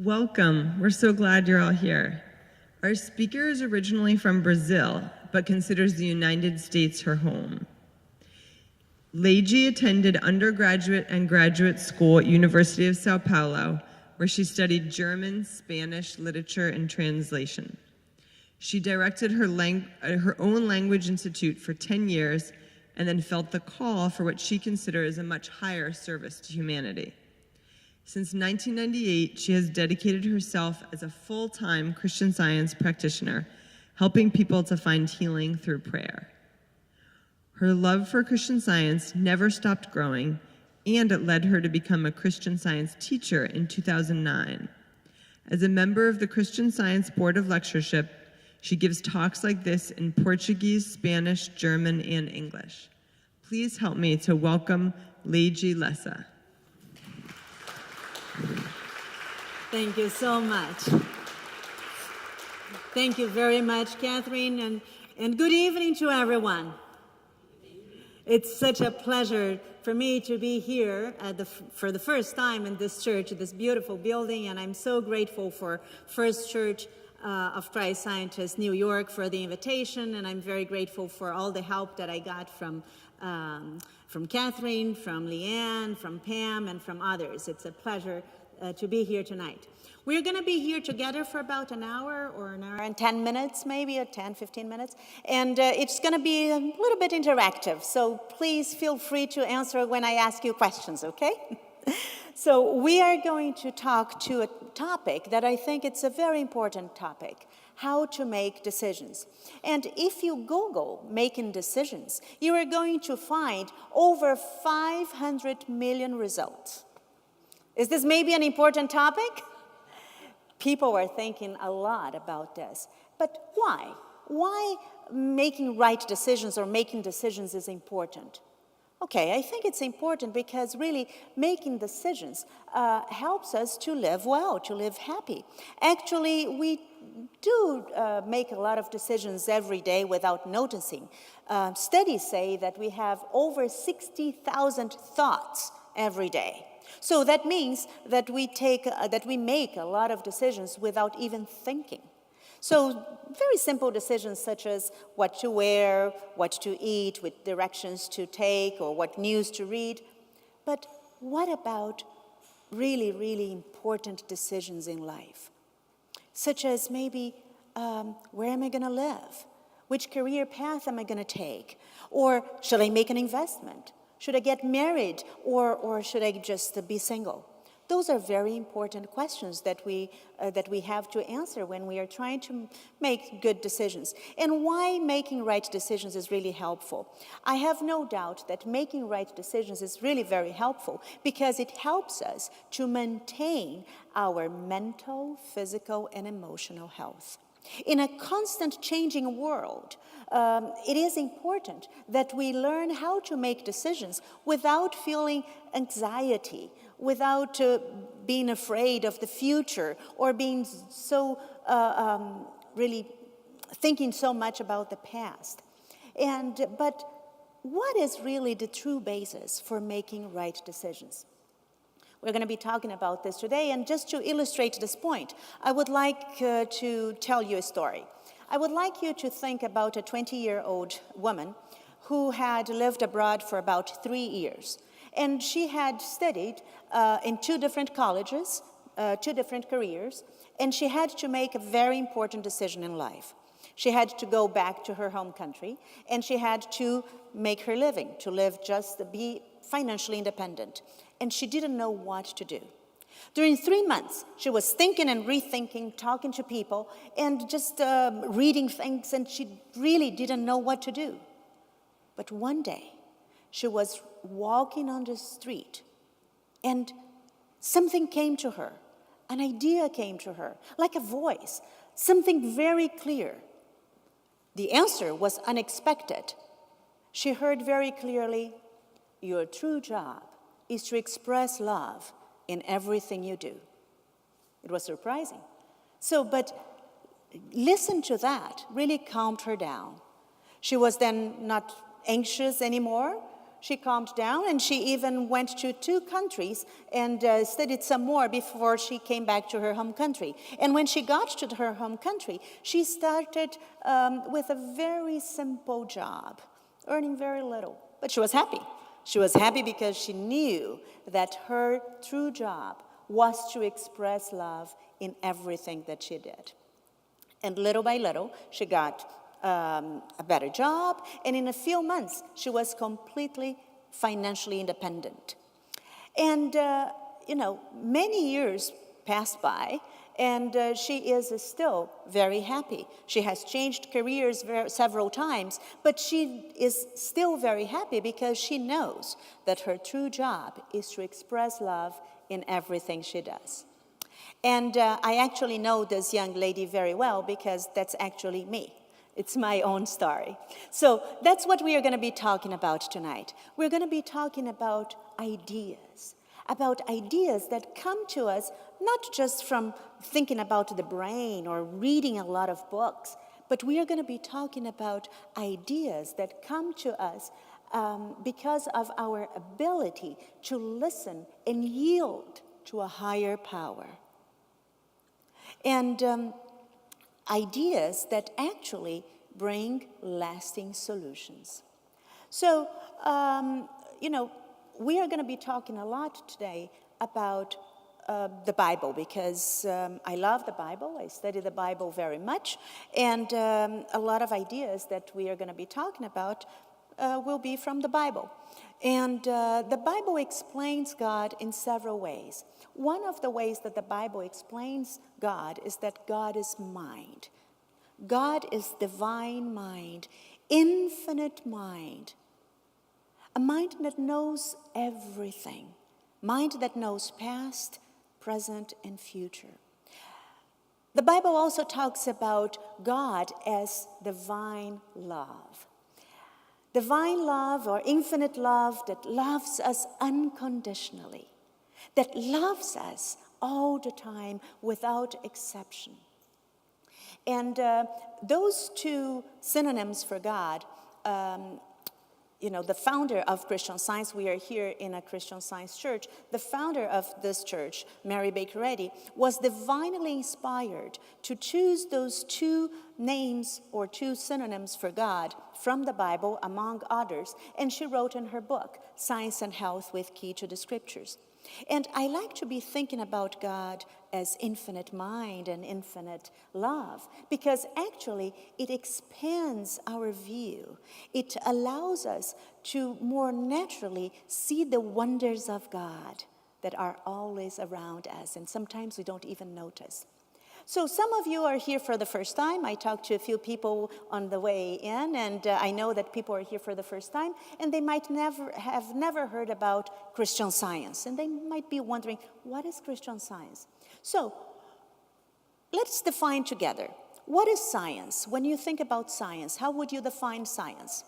Welcome. We're so glad you're all here. Our speaker is originally from Brazil, but considers the United States her home. Leide attended undergraduate and graduate school at University of Sao Paulo, where she studied German, Spanish, literature, and translation. She directed her own language institute for 10 years and then felt the call for what she considers a much higher service to humanity. Since 1998, she has dedicated herself as a full-time Christian Science practitioner, helping people to find healing through prayer. Her love for Christian Science never stopped growing, and it led her to become a Christian Science teacher in 2009. As a member of the Christian Science Board of Lectureship, she gives talks like this in Portuguese, Spanish, German, and English. Please help me to welcome Leide Lessa. Thank you so much. Thank you very much, Catherine, and good evening to everyone. It's such a pleasure for me to be here for the first time in this church, this beautiful building, and I'm so grateful for First Church of Christ Scientists, New York, for the invitation, and I'm very grateful for all the help that I got from Catherine, from Leanne, from Pam, and from others. It's a pleasure to be here tonight. We're going to be here together for about an hour or an hour and 10 minutes, maybe, or 10, 15 minutes. And it's going to be a little bit interactive. So please feel free to answer when I ask you questions, okay? So we are going to talk to a topic that I think it's a very important topic: how to make decisions. And if you Google making decisions, you are going to find over 500 million results. Is this maybe an important topic? People are thinking a lot about this. But why? Why making right decisions or making decisions is important? Okay, I think it's important because really making decisions helps us to live well, to live happy. Actually, we do make a lot of decisions every day without noticing. Studies say that we have over 60,000 thoughts every day. So that means that we make a lot of decisions without even thinking. So very simple decisions such as what to wear, what to eat, what directions to take, or what news to read. But what about really, really important decisions in life? Such as maybe, where am I going to live? Which career path am I going to take? Or should I make an investment? Should I get married, or should I just be single? Those are very important questions that we have to answer when we are trying to make good decisions. And why making right decisions is really helpful. I have no doubt that making right decisions is really very helpful because it helps us to maintain our mental, physical, and emotional health. In a constant changing world, it is important that we learn how to make decisions without feeling anxiety, without being afraid of the future, or being so really thinking so much about the past. But what is really the true basis for making right decisions? We're going to be talking about this today, and just to illustrate this point, I would like to tell you a story. I would like you to think about a 20-year-old woman who had lived abroad for about 3 years. And she had studied in 2 different colleges, 2 different careers, and she had to make a very important decision in life. She had to go back to her home country, and she had to make her living, to be financially independent. And she didn't know what to do. During 3 months, she was thinking and rethinking, talking to people, and just reading things, and she really didn't know what to do. But one day, she was walking on the street, and something came to her. An idea came to her, like a voice, something very clear. The answer was unexpected. She heard very clearly, "Your true job is to express love in everything you do." It was surprising. But listen to that, really calmed her down. She was then not anxious anymore. She calmed down, and she even went to 2 countries and studied some more before she came back to her home country. And when she got to her home country, she started with a very simple job, earning very little. But she was happy. She was happy because she knew that her true job was to express love in everything that she did. And little by little, she got a better job, and in a few months, she was completely financially independent. And, many years passed by, and she is still very happy. She has changed careers several times, but she is still very happy because she knows that her true job is to express love in everything she does. And I actually know this young lady very well because that's actually me. It's my own story. So that's what we are going to be talking about tonight. We're going to be talking about ideas that come to us not just from thinking about the brain or reading a lot of books, but we are going to be talking about ideas that come to us because of our ability to listen and yield to a higher power. And ideas that actually bring lasting solutions. So, we are going to be talking a lot today about the Bible because I love the Bible. I study the Bible very much. And a lot of ideas that we are going to be talking about will be from the Bible. And the Bible explains God in several ways. One of the ways that the Bible explains God is that God is mind. God is divine mind, infinite mind, a mind that knows everything, mind that knows past, present, and future. The Bible also talks about God as divine love. Divine love or infinite love that loves us unconditionally, that loves us all the time without exception. And those 2 synonyms for God, the founder of Christian Science, we are here in a Christian Science church, the founder of this church, Mary Baker Eddy, was divinely inspired to choose those 2 names or 2 synonyms for God from the Bible, among others, and she wrote in her book, Science and Health with Key to the Scriptures. And I like to be thinking about God as infinite mind and infinite love because actually it expands our view. It allows us to more naturally see the wonders of God that are always around us, and sometimes we don't even notice. So some of you are here for the first time. I talked to a few people on the way in, and I know that people are here for the first time, and they might have never heard about Christian Science, and they might be wondering, what is Christian Science? So let's define together. What is science? When you think about science, how would you define science?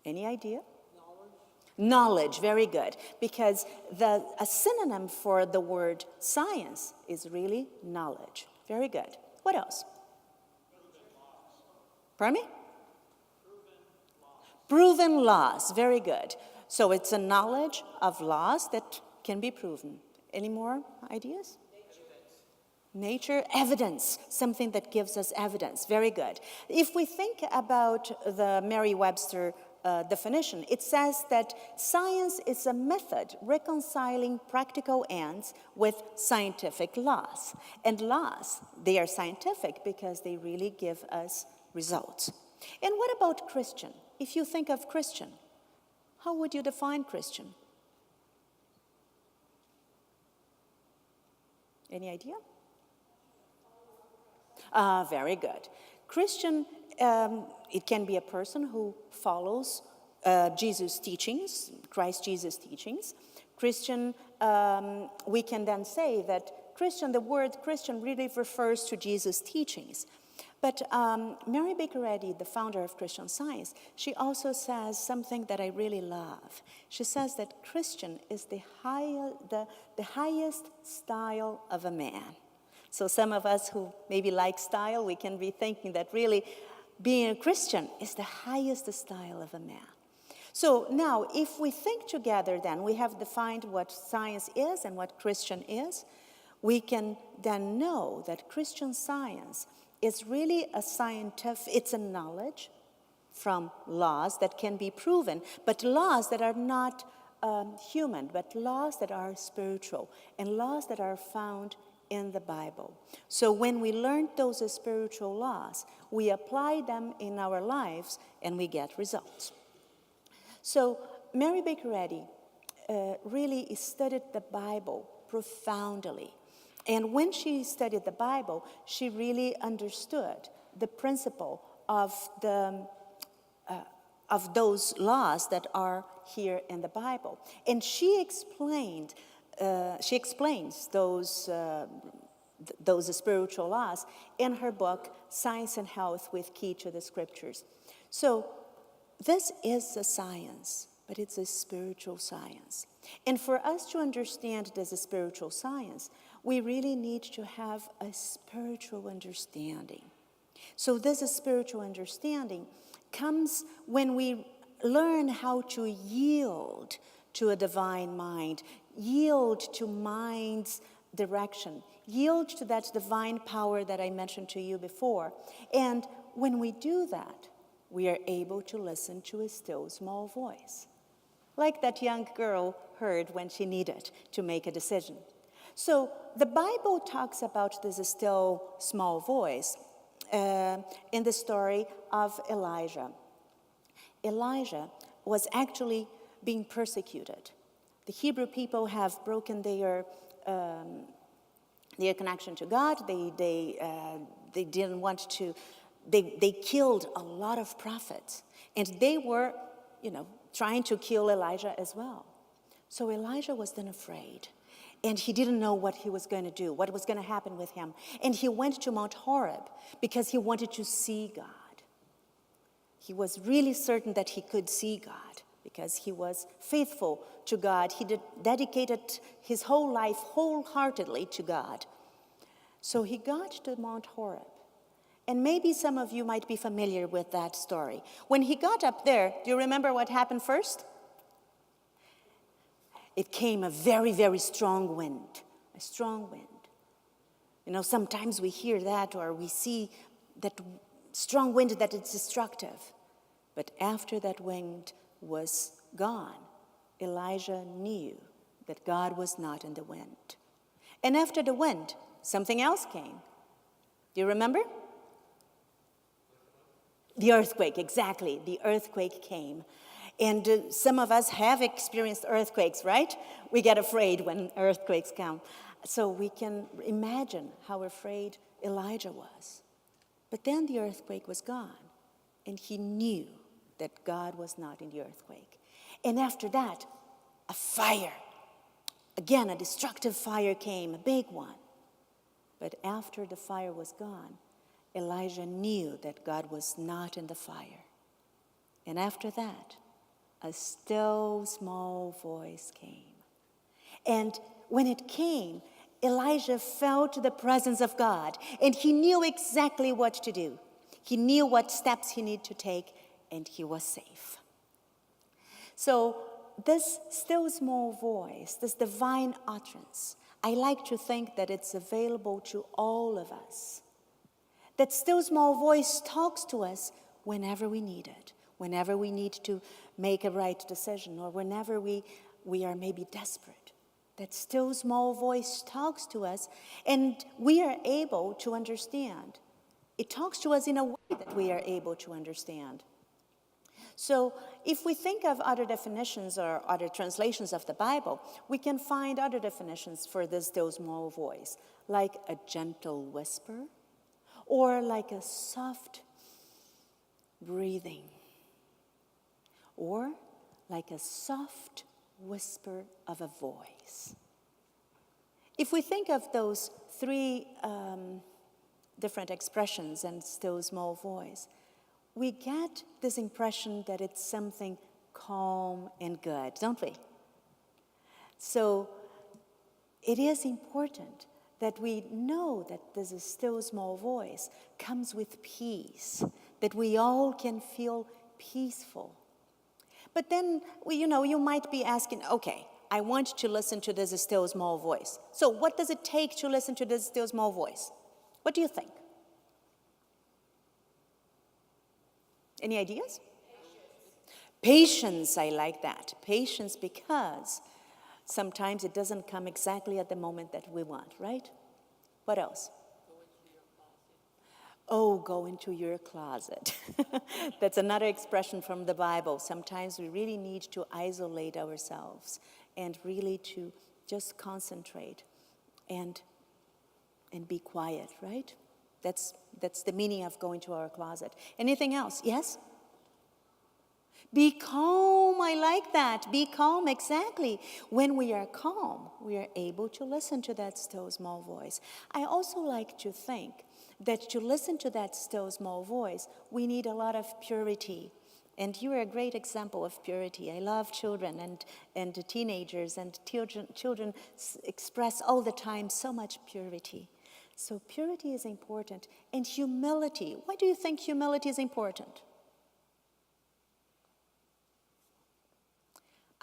Any idea? Knowledge, very good. Because a synonym for the word science is really knowledge. Very good. What else? Pardon me? Proven laws. Very good. So it's a knowledge of laws that can be proven. Any more ideas? Nature, evidence, something that gives us evidence. Very good. If we think about the Merriam-Webster definition, it says that science is a method reconciling practical ends with scientific laws. And laws, they are scientific because they really give us results. And what about Christian? If you think of Christian, how would you define Christian? Any idea? Very good. Christian, it can be a person who follows Jesus' teachings, Christ Jesus' teachings. Christian, we can then say that Christian, the word Christian really refers to Jesus' teachings. But Mary Baker Eddy, the founder of Christian Science, she also says something that I really love. She says that Christian is the highest style of a man. So some of us who maybe like style, we can be thinking that really being a Christian is the highest style of a man. So now, if we think together, then we have defined what science is and what Christian is. We can then know that Christian science is really a scientific, it's a knowledge from laws that can be proven, but laws that are not human, but laws that are spiritual, and laws that are found in the Bible. So when we learn those spiritual laws, we apply them in our lives and we get results. So Mary Baker Eddy really studied the Bible profoundly. And when she studied the Bible, she really understood the principle of those laws that are here in the Bible. And she explains those spiritual laws in her book, Science and Health with Key to the Scriptures. So this is a science, but it's a spiritual science. And for us to understand this spiritual science, we really need to have a spiritual understanding. So this spiritual understanding comes when we learn how to yield to a divine mind, yield to mind's direction, yield to that divine power that I mentioned to you before. And when we do that, we are able to listen to a still small voice, like that young girl heard when she needed to make a decision. So the Bible talks about this still small voice in the story of Elijah. Elijah was actually being persecuted. The Hebrew people have broken their connection to God. They didn't want to. They killed a lot of prophets, and they were, trying to kill Elijah as well. So Elijah was then afraid, and he didn't know what he was going to do, what was going to happen with him. And he went to Mount Horeb because he wanted to see God. He was really certain that he could see God because he was faithful to God. He dedicated his whole life wholeheartedly to God. So he got to Mount Horeb. And maybe some of you might be familiar with that story. When he got up there, do you remember what happened first? It came a very, very strong wind, a strong wind. Sometimes we hear that or we see that strong wind that it's destructive. But after that wind was gone, Elijah knew that God was not in the wind. And after the wind, something else came. Do you remember? The earthquake, exactly. The earthquake came. And some of us have experienced earthquakes, right? We get afraid when earthquakes come. So we can imagine how afraid Elijah was. But then the earthquake was gone, and he knew that God was not in the earthquake. And after that, a fire. Again, a destructive fire came, a big one. But after the fire was gone, Elijah knew that God was not in the fire. And after that, a still small voice came. And when it came, Elijah felt the presence of God, and he knew exactly what to do. He knew what steps he needed to take, and he was safe. So this still small voice, this divine utterance, I like to think that it's available to all of us. That still small voice talks to us whenever we need it, whenever we need to make a right decision, or whenever we are maybe desperate. That still small voice talks to us, and we are able to understand. It talks to us in a way that we are able to understand. So if we think of other definitions or other translations of the Bible, we can find other definitions for this still small voice, like a gentle whisper, or like a soft breathing, or like a soft whisper of a voice. If we think of those three different expressions and still small voice, we get this impression that it's something calm and good, don't we? So it is important that we know that this still small voice comes with peace, that we all can feel peaceful. But then, you might be asking, okay, I want to listen to this still small voice. So what does it take to listen to this still small voice? What do you think? Any ideas? Patience, I like that. Patience, because sometimes it doesn't come exactly at the moment that we want, right? What else? Oh, go into your closet. That's another expression from the Bible. Sometimes we really need to isolate ourselves and really to just concentrate and be quiet, right? That's the meaning of going to our closet. Anything else? Yes? Be calm. I like that. Be calm, exactly. When we are calm, we are able to listen to that still small voice. I also like to think that to listen to that still small voice, we need a lot of purity. And you are a great example of purity. I love children and teenagers, and children express all the time so much purity. So purity is important. And humility. Why do you think humility is important?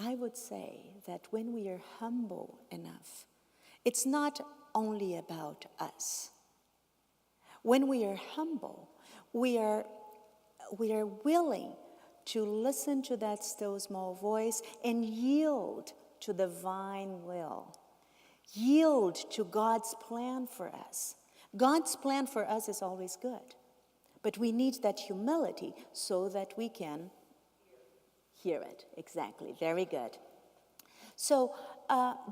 I would say that when we are humble enough, it's not only about us. When we are humble, we are willing to listen to that still small voice and yield to the divine will. Yield to God's plan for us. God's plan for us is always good, but we need that humility so that we can hear it. Exactly. Very good. So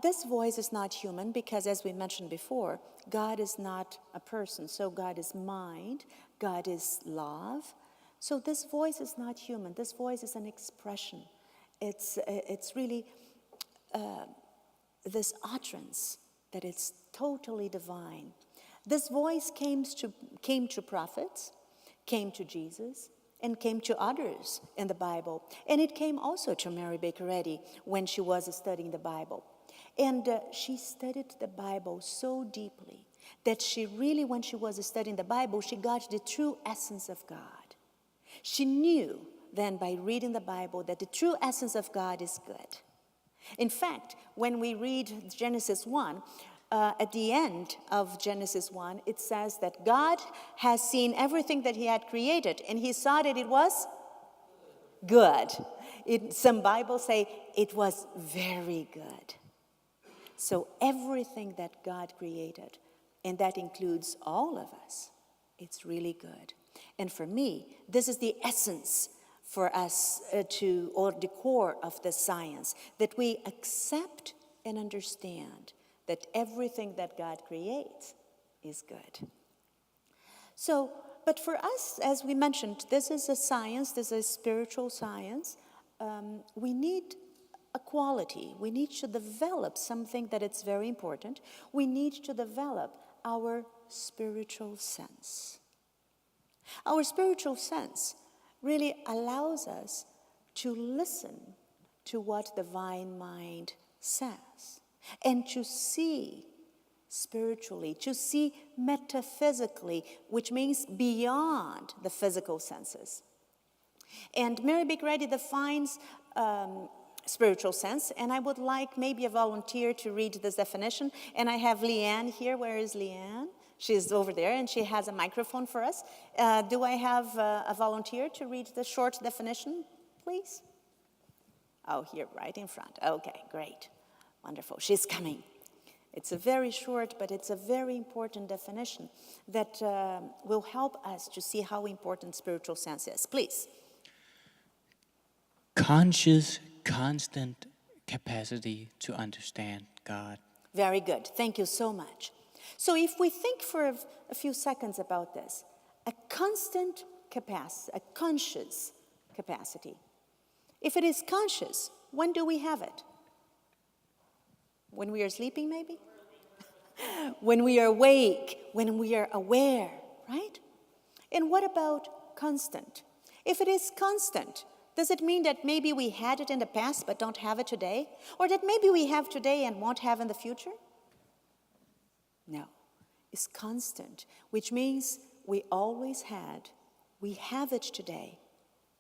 this voice is not human because, as we mentioned before, God is not a person. So God is mind. God is love. So this voice is not human. This voice is an expression. It's really this utterance that it's totally divine. This voice came to prophets, came to Jesus, and came to others in the Bible. And it came also to Mary Baker Eddy when she was studying the Bible. And she studied the Bible so deeply that she really, when she was studying the Bible, she got the true essence of God. She knew then by reading the Bible that the true essence of God is good. In fact, when we read Genesis 1, at the end of Genesis 1, it says that God has seen everything that he had created, and he saw that it was good. Some Bibles say it was very good. So everything that God created, and that includes all of us, it's really good. And for me, this is the essence for us or the core of the science, that we accept and understand that everything that God creates is good. So, but for us, as we mentioned, this is a science, this is a spiritual science. We need a quality. We need to develop something that is very important. We need to develop our spiritual sense. Our spiritual sense really allows us to listen to what the divine mind says and to see spiritually, to see metaphysically, which means beyond the physical senses. And Mary Baker Eddy defines spiritual sense, and I would like maybe a volunteer to read this definition. And I have Leanne here. Where is Leanne? She's over there, and she has a microphone for us. Do I have a volunteer to read the short definition, please? Oh, here, right in front. Okay, great. Wonderful. She's coming. It's a very short, but it's a very important definition that will help us to see how important spiritual sense is. Please. Conscious, constant capacity to understand God. Very good. Thank you so much. So if we think for a few seconds about this, a constant capacity, a conscious capacity. If it is conscious, when do we have it? When we are sleeping, maybe? When we are awake, when we are aware, right? And what about constant? If it is constant, does it mean that maybe we had it in the past but don't have it today? Or that maybe we have today and won't have in the future? No, it's constant, which means we always had We have it today,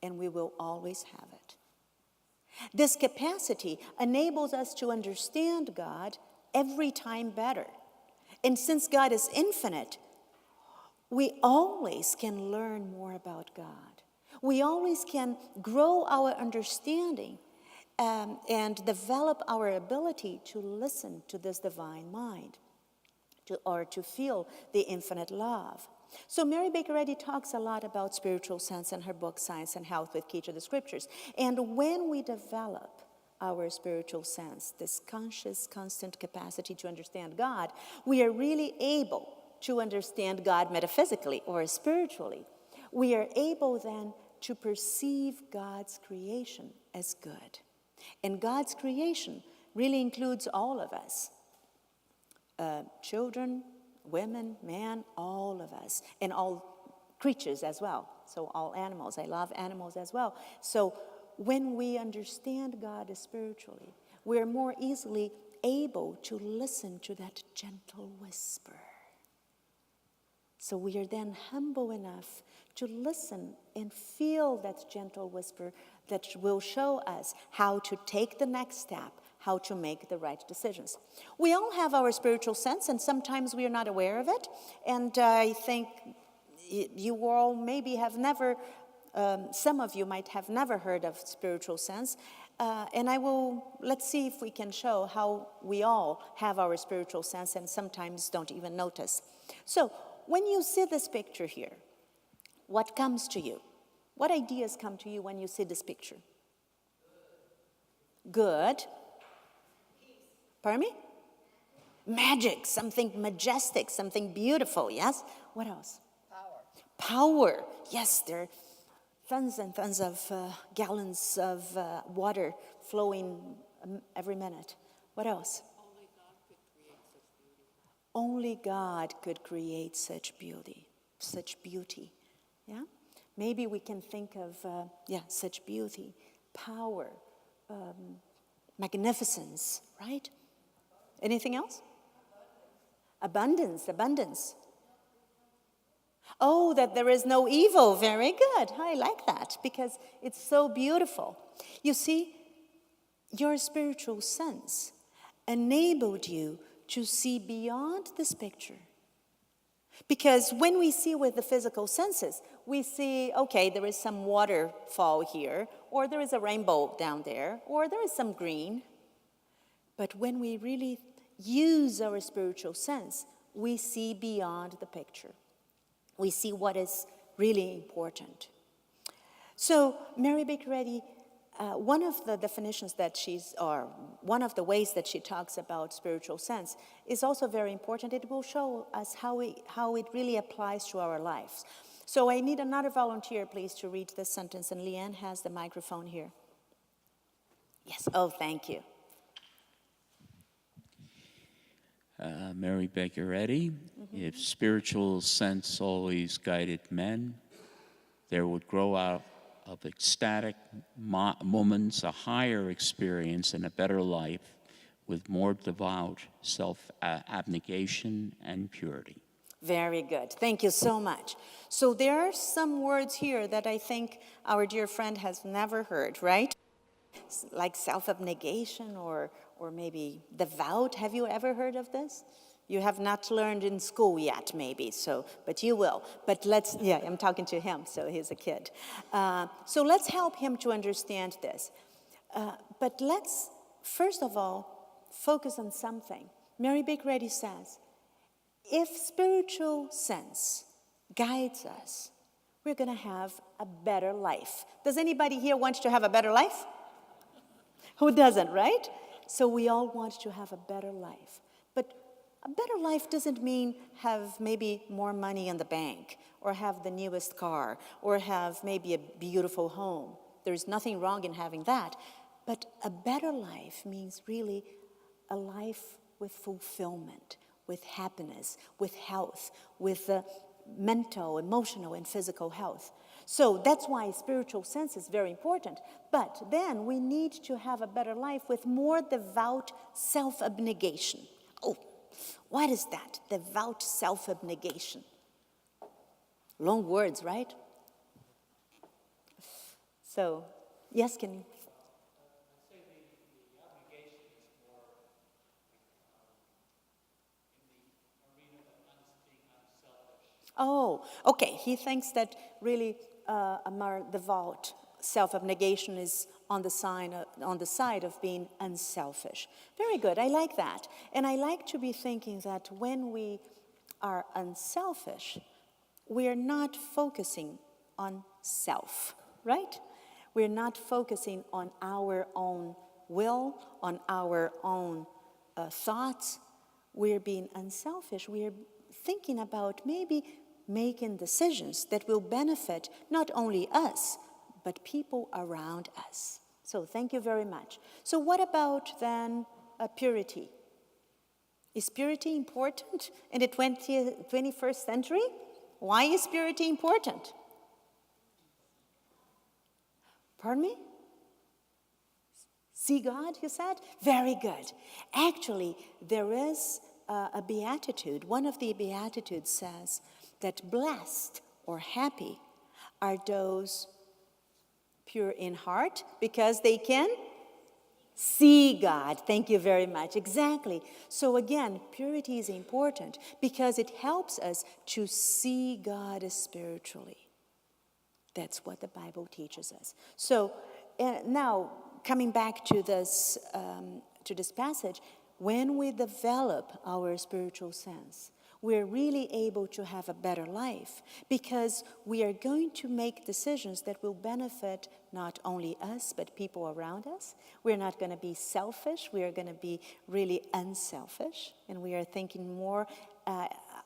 and we will always have it. This capacity enables us to understand God every time better. And since God is infinite, we always can learn more about God. We always can grow our understanding and develop our ability to listen to this divine mind, to feel the infinite love. So Mary Baker Eddy talks a lot about spiritual sense in her book, Science and Health with Key to the Scriptures. And when we develop our spiritual sense, this conscious, constant capacity to understand God, we are really able to understand God metaphysically or spiritually. We are able then to perceive God's creation as good. And God's creation really includes all of us. Children, women, man, all of us, and all creatures as well. So all animals. I love animals as well. So when we understand God spiritually, we're more easily able to listen to that gentle whisper. So we are then humble enough to listen and feel that gentle whisper that will show us how to take the next step, how to make the right decisions. We all have our spiritual sense, and sometimes we are not aware of it. And I think you all maybe have never, some of you might have never heard of spiritual sense. And let's see if we can show how we all have our spiritual sense and sometimes don't even notice. So when you see this picture here, what comes to you? What ideas come to you when you see this picture? Good. Pardon me? Magic, something majestic, something beautiful, yes? What else? Power. Yes, there are tons and tons of gallons of water flowing every minute. What else? Only God could create such beauty. Such beauty. Yeah? Maybe we can think of, such beauty, power, magnificence, right? Anything else? Abundance. Oh, that there is no evil. Very good. I like that because it's so beautiful. You see, your spiritual sense enabled you to see beyond this picture. Because when we see with the physical senses, we see, okay, there is some waterfall here, or there is a rainbow down there, or there is some green. But when we really use our spiritual sense, we see beyond the picture. We see what is really important. So Mary Baker Eddy, one of the definitions that one of the ways that she talks about spiritual sense is also very important. It will show us how it really applies to our lives. So I need another volunteer, please, to read this sentence. And Leanne has the microphone here. Yes. Oh, thank you. Mary Baker Eddy, if spiritual sense always guided men, there would grow out of ecstatic moments a higher experience and a better life with more devout self-abnegation and purity. Very good. Thank you so much. So there are some words here that I think our dear friend has never heard, right? Like self-abnegation or maybe devout. Have you ever heard of this? You have not learned in school yet, maybe, but you will. But I'm talking to him, so he's a kid. So let's help him to understand this. But let's, first of all, focus on something. Mary Baker Eddy says, if spiritual sense guides us, we're going to have a better life. Does anybody here want to have a better life? Who doesn't, right? So we all want to have a better life. But a better life doesn't mean have maybe more money in the bank, or have the newest car, or have maybe a beautiful home. There's nothing wrong in having that. But a better life means really a life with fulfillment, with happiness, with health, with mental, emotional, and physical health. So that's why spiritual sense is very important. But then we need to have a better life with more devout self-abnegation. Oh, what is that? Devout self-abnegation. Long words, right? So, yes, can you? Oh, okay. He thinks that really a more devout self-abnegation is on the side of being unselfish. Very good. I like that. And I like to be thinking that when we are unselfish, we are not focusing on self, right? We're not focusing on our own will, on our own thoughts. We're being unselfish. We're thinking about maybe making decisions that will benefit not only us, but people around us. So thank you very much. So what about then purity? Is purity important in the 21st century? Why is purity important? Pardon me? See God, you said? Very good. Actually, there is a beatitude. One of the beatitudes says that blessed or happy are those pure in heart because they can see God. Thank you very much. Exactly. So again, purity is important because it helps us to see God spiritually. That's what the Bible teaches us. So now, coming back to this passage, when we develop our spiritual sense, we're really able to have a better life because we are going to make decisions that will benefit not only us, but people around us. We're not going to be selfish. We are going to be really unselfish, and we are thinking more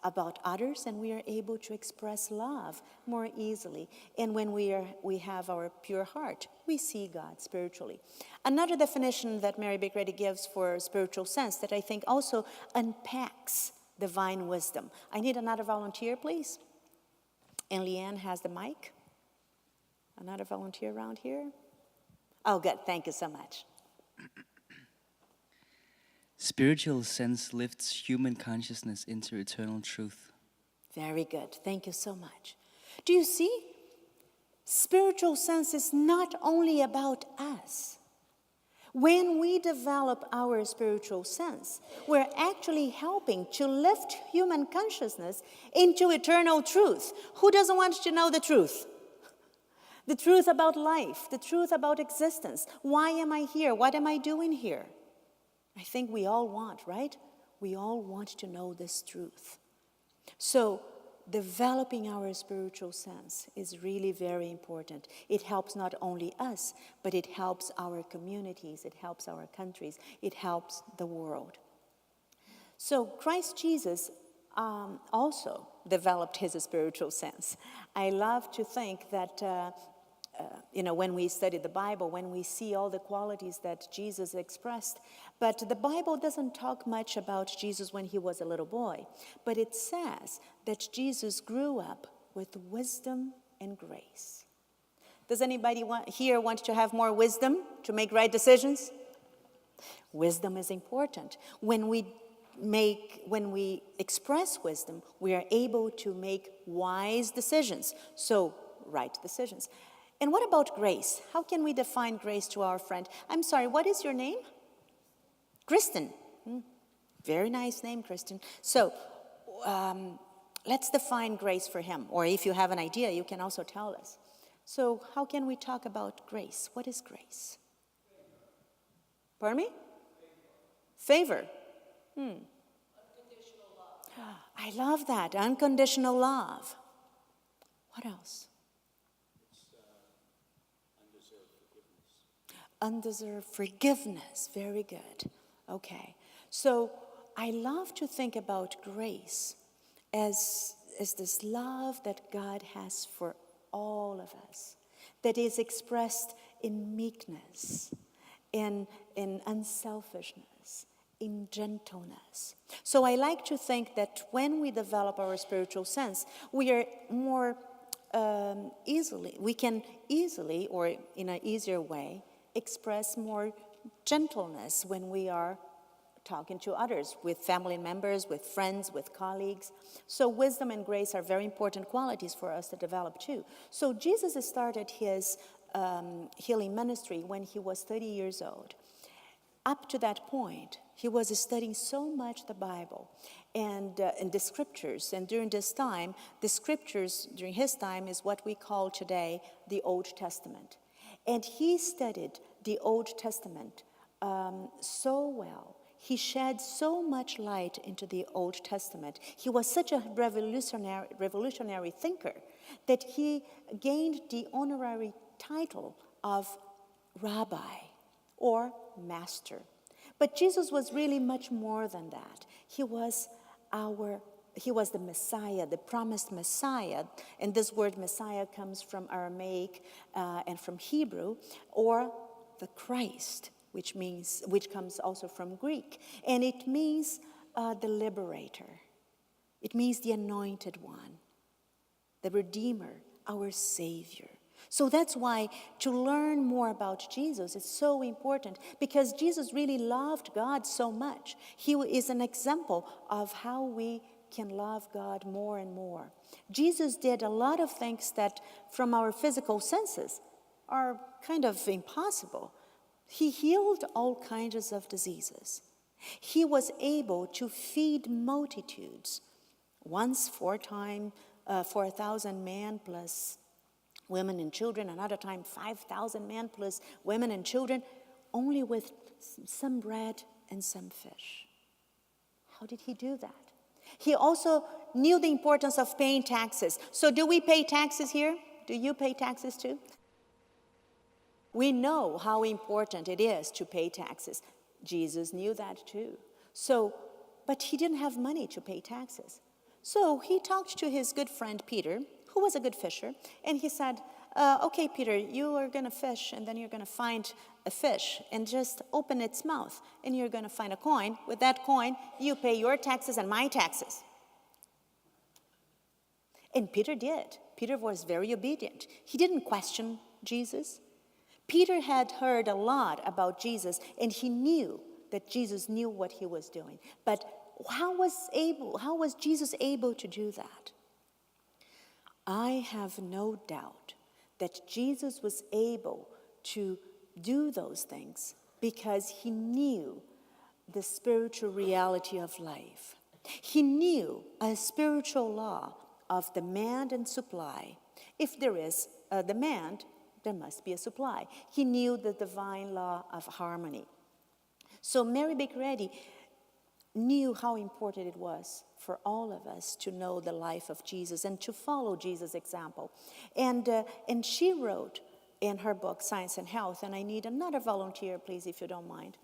about others, and we are able to express love more easily. And when we have our pure heart, we see God spiritually. Another definition that Mary Baker Eddy gives for spiritual sense that I think also unpacks divine wisdom. I need another volunteer, please. And Leanne has the mic. Another volunteer around here? Oh, good. Thank you so much. Spiritual sense lifts human consciousness into eternal truth. Very good. Thank you so much. Do you see? Spiritual sense is not only about us. When we develop our spiritual sense, we're actually helping to lift human consciousness into eternal truth. Who doesn't want to know the truth? The truth about life, the truth about existence. Why am I here? What am I doing here? I think we all want, right? We all want to know this truth. So, developing our spiritual sense is really very important. It helps not only us, but it helps our communities, it helps our countries, it helps the world. So Christ Jesus also developed his spiritual sense. I love to think that when we study the Bible, when we see all the qualities that Jesus expressed, but the Bible doesn't talk much about Jesus when he was a little boy, but it says that Jesus grew up with wisdom and grace. Does anybody here want to have more wisdom to make right decisions? Wisdom is important. When we express wisdom, we are able to make wise decisions, so right decisions. And what about grace? How can we define grace to our friend? I'm sorry, what is your name? Kristen. Very nice name, Kristen. So let's define grace for him. Or if you have an idea, you can also tell us. So how can we talk about grace? What is grace? Pardon me? Favor. Unconditional love. I love that. Unconditional love. What else? Undeserved forgiveness. Very good. Okay. So I love to think about grace as this love that God has for all of us, that is expressed in meekness, in unselfishness, in gentleness. So I like to think that when we develop our spiritual sense, we are more we can easily, or in an easier way, express more gentleness when we are talking to others, with family members, with friends, with colleagues. So wisdom and grace are very important qualities for us to develop too. So Jesus started his healing ministry when he was 30 years old. Up to that point, he was studying so much the Bible and the scriptures. And during this time, the scriptures during his time is what we call today the Old Testament. And he studied the Old Testament so well. He shed so much light into the Old Testament. He was such a revolutionary thinker that he gained the honorary title of rabbi or master. But Jesus was really much more than that. He was the Messiah, the promised Messiah. And this word Messiah comes from Aramaic and from Hebrew, or the Christ, which comes also from Greek. And it means the liberator. It means the anointed one, the Redeemer, our Savior. So that's why to learn more about Jesus is so important, because Jesus really loved God so much. He is an example of how we can love God more and more. Jesus did a lot of things that from our physical senses are kind of impossible. He healed all kinds of diseases. He was able to feed multitudes. Once 4,000 men plus women and children, another time 5,000 men plus women and children, only with some bread and some fish. How did he do that? He also knew the importance of paying taxes. So do we pay taxes here? Do you pay taxes too? We know how important it is to pay taxes. Jesus knew that too. But he didn't have money to pay taxes. So he talked to his good friend Peter, who was a good fisher, and he said, okay, Peter, you are going to fish, and then you're going to find a fish, and just open its mouth, and you're going to find a coin. With that coin, you pay your taxes and my taxes. And Peter did. Peter was very obedient. He didn't question Jesus. Peter had heard a lot about Jesus, and he knew that Jesus knew what he was doing. But how was Jesus able to do that? I have no doubt that Jesus was able to do those things because he knew the spiritual reality of life. He knew a spiritual law of demand and supply. If there is a demand, there must be a supply. He knew the divine law of harmony. So Mary Baker Eddy knew how important it was for all of us to know the life of Jesus and to follow Jesus' example. And she wrote in her book, Science and Health, and I need another volunteer, please, if you don't mind.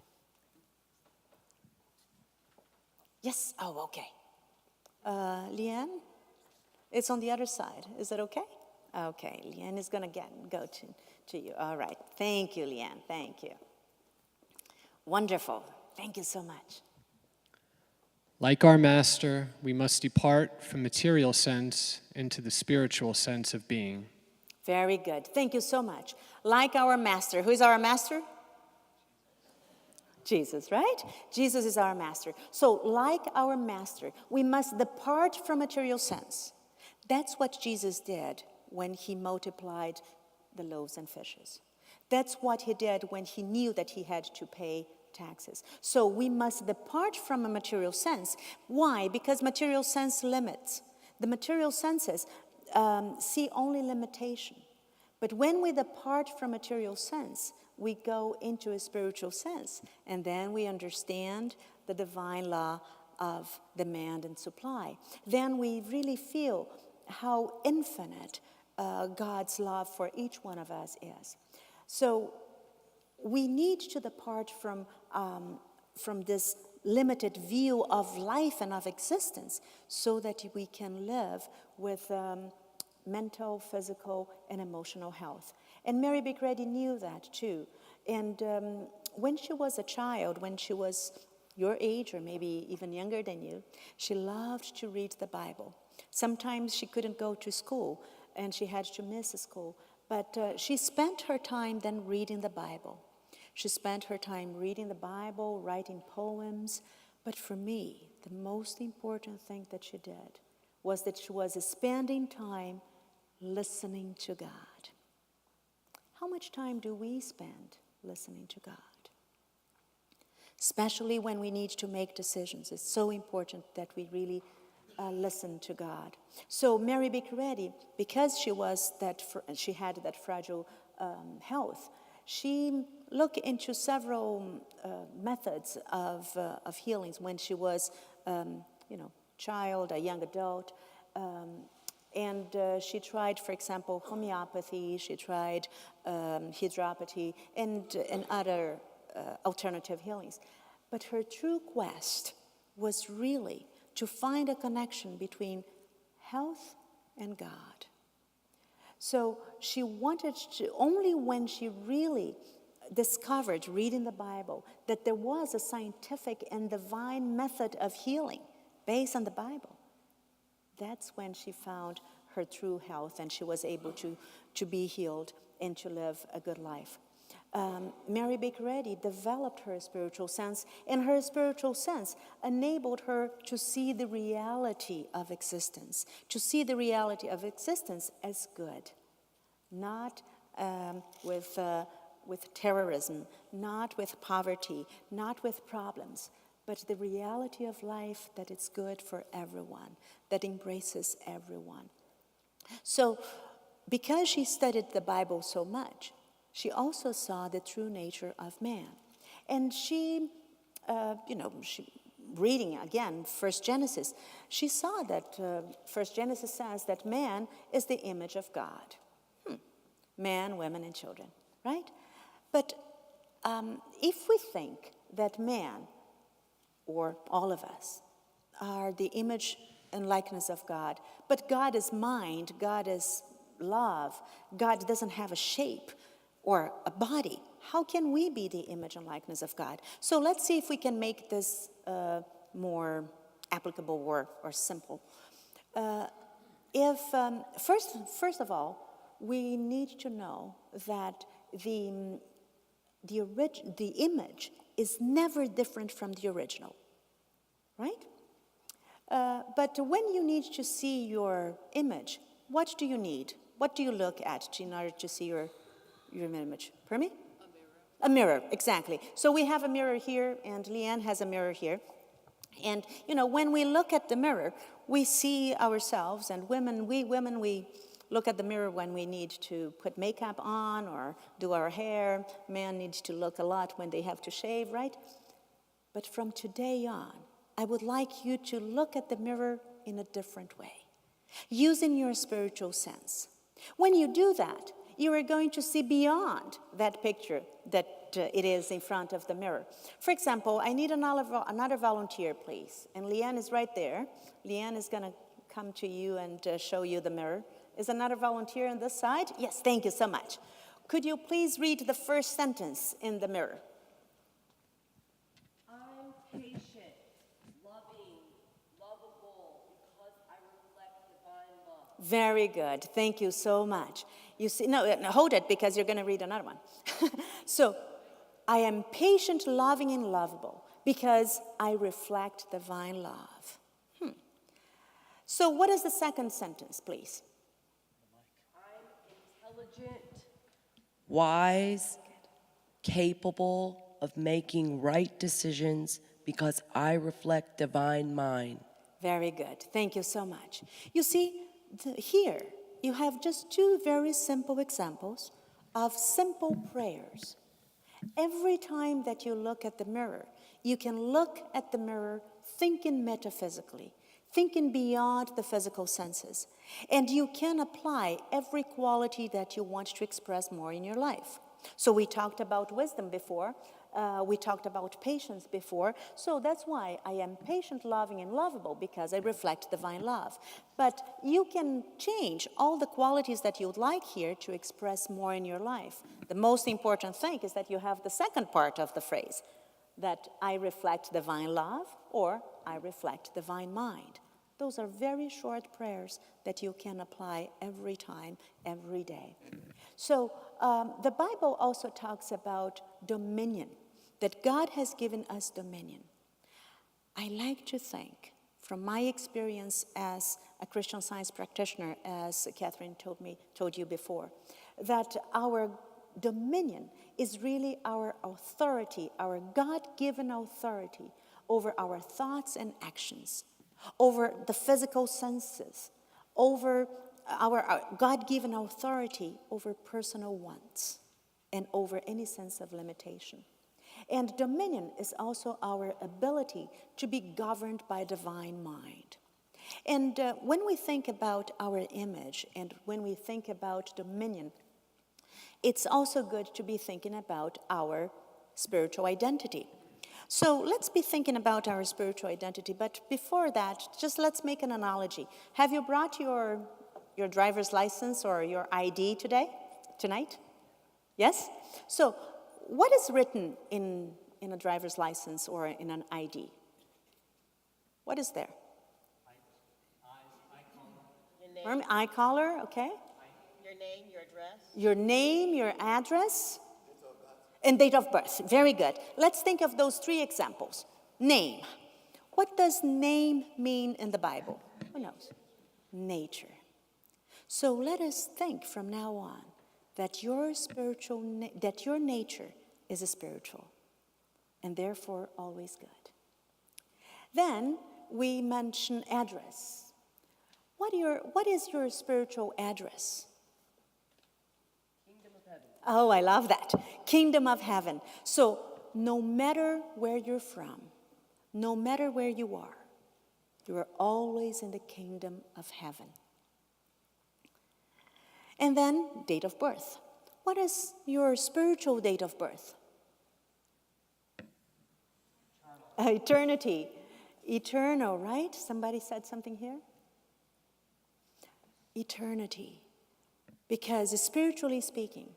Yes? Oh, okay. Leanne? It's on the other side. Is that okay? Okay, Leanne is going to go to you. All right. Thank you, Leanne. Thank you. Wonderful. Thank you so much. Like our Master, we must depart from material sense into the spiritual sense of being. Very good. Thank you so much. Like our Master. Who is our Master? Jesus, right? Jesus is our Master. So, like our Master, we must depart from material sense. That's what Jesus did when he multiplied the loaves and fishes. That's what he did when he knew that he had to pay taxes. So we must depart from a material sense. Why? Because material sense limits. The material senses see only limitation. But when we depart from material sense, we go into a spiritual sense, and then we understand the divine law of demand and supply. Then we really feel how infinite God's love for each one of us is. So we need to depart from this limited view of life and of existence so that we can live with mental, physical, and emotional health. And Mary Baker Eddy knew that too. And when she was a child, when she was your age or maybe even younger than you, she loved to read the Bible. Sometimes she couldn't go to school and she had to miss school, but she spent her time then reading the Bible. She spent her time reading the Bible, writing poems. But for me, the most important thing that she did was that she was spending time listening to God. How much time do we spend listening to God? Especially when we need to make decisions. It's so important that we really listen to God. So Mary Beccaretti, because she had that fragile health, she looked into several methods of healings when she was, child, a young adult. And she tried, for example, homeopathy, she tried hydropathy, and other alternative healings. But her true quest was really to find a connection between health and God. So she wanted to, only when she really discovered, reading the Bible, that there was a scientific and divine method of healing based on the Bible, that's when she found her true health and she was able to be healed and to live a good life. Mary Beccaretti developed her spiritual sense, and her spiritual sense enabled her to see the reality of existence, as good, not with terrorism, not with poverty, not with problems, but the reality of life that it's good for everyone, that embraces everyone. So, because she studied the Bible so much, she also saw the true nature of man. And she reading again, First Genesis, she saw that First Genesis says that man is the image of God. Man, women, and children, right? But if we think that man, or all of us, are the image and likeness of God, but God is mind, God is love, God doesn't have a shape or a body, how can we be the image and likeness of God? So let's see if we can make this more applicable or simple. First of all, we need to know that the image is never different from the original, right? But when you need to see your image, what do you need? What do you look at in order to see your image? Pardon me? A mirror, exactly. So we have a mirror here, and Leanne has a mirror here. And, when we look at the mirror, we see ourselves, and we look at the mirror when we need to put makeup on or do our hair. Men need to look a lot when they have to shave, right? But from today on, I would like you to look at the mirror in a different way, using your spiritual sense. When you do that, you are going to see beyond that picture that it is in front of the mirror. For example, I need another volunteer, please. And Leanne is right there. Leanne is going to come to you and show you the mirror. Is another volunteer on this side? Yes, thank you so much. Could you please read the first sentence in the mirror? I'm patient, loving, lovable, because I reflect divine love. Very good. Thank you so much. You see, no, hold it, because you're going to read another one. So, I am patient, loving, and lovable because I reflect divine love. So, what is the second sentence, please? I'm intelligent, wise, capable of making right decisions because I reflect divine mind. Very good. Thank you so much. You see, here you have just two very simple examples of simple prayers. Every time that you look at the mirror, you can look at the mirror thinking metaphysically, thinking beyond the physical senses. And you can apply every quality that you want to express more in your life. So we talked about wisdom before. We talked about patience before. So that's why I am patient, loving, and lovable, because I reflect divine love. But you can change all the qualities that you would like here to express more in your life. The most important thing is that you have the second part of the phrase, that I reflect divine love or I reflect divine mind. Those are very short prayers that you can apply every time, every day. So the Bible also talks about dominion, that God has given us dominion. I like to think, from my experience as a Christian Science practitioner, as Catherine told you before, that our dominion is really our authority, our God-given authority over our thoughts and actions, over the physical senses, over our God-given authority over personal wants, and over any sense of limitation. And dominion is also our ability to be governed by a divine mind. And when we think about our image and when we think about dominion, it's also good to be thinking about our spiritual identity. So let's be thinking about our spiritual identity. But before that, just let's make an analogy. Have you brought your driver's license or your ID tonight? Yes? So what is written in a driver's license or in an ID? What is there? Eye collar, okay. Your name, your address. Your name, your address, and date of birth. Very good. Let's think of those three examples. Name. What does name mean in the Bible? Who knows? Nature. So let us think from now on that your nature is a spiritual, and therefore always good. Then we mention address. What is your spiritual address? Kingdom of heaven. Oh, I love that. Kingdom of heaven. So no matter where you're from, no matter where you are always in the kingdom of heaven. And then date of birth. What is your spiritual date of birth? Eternity. Eternal, right? Somebody said something here? Eternity. Because spiritually speaking,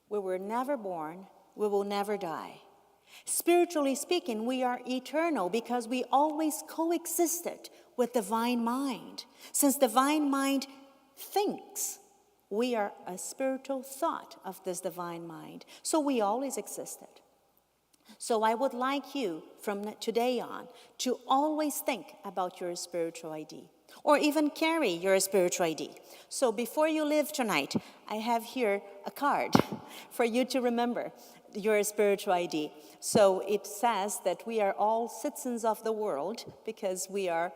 we were never born, we will never die. Spiritually speaking, we are eternal because we always coexisted with divine mind. Since divine mind thinks, we are a spiritual thought of this divine mind. So we always existed. So I would like you from today on to always think about your spiritual ID, or even carry your spiritual ID. So before you leave tonight, I have here a card for you to remember your spiritual ID. So it says that we are all citizens of the world because we are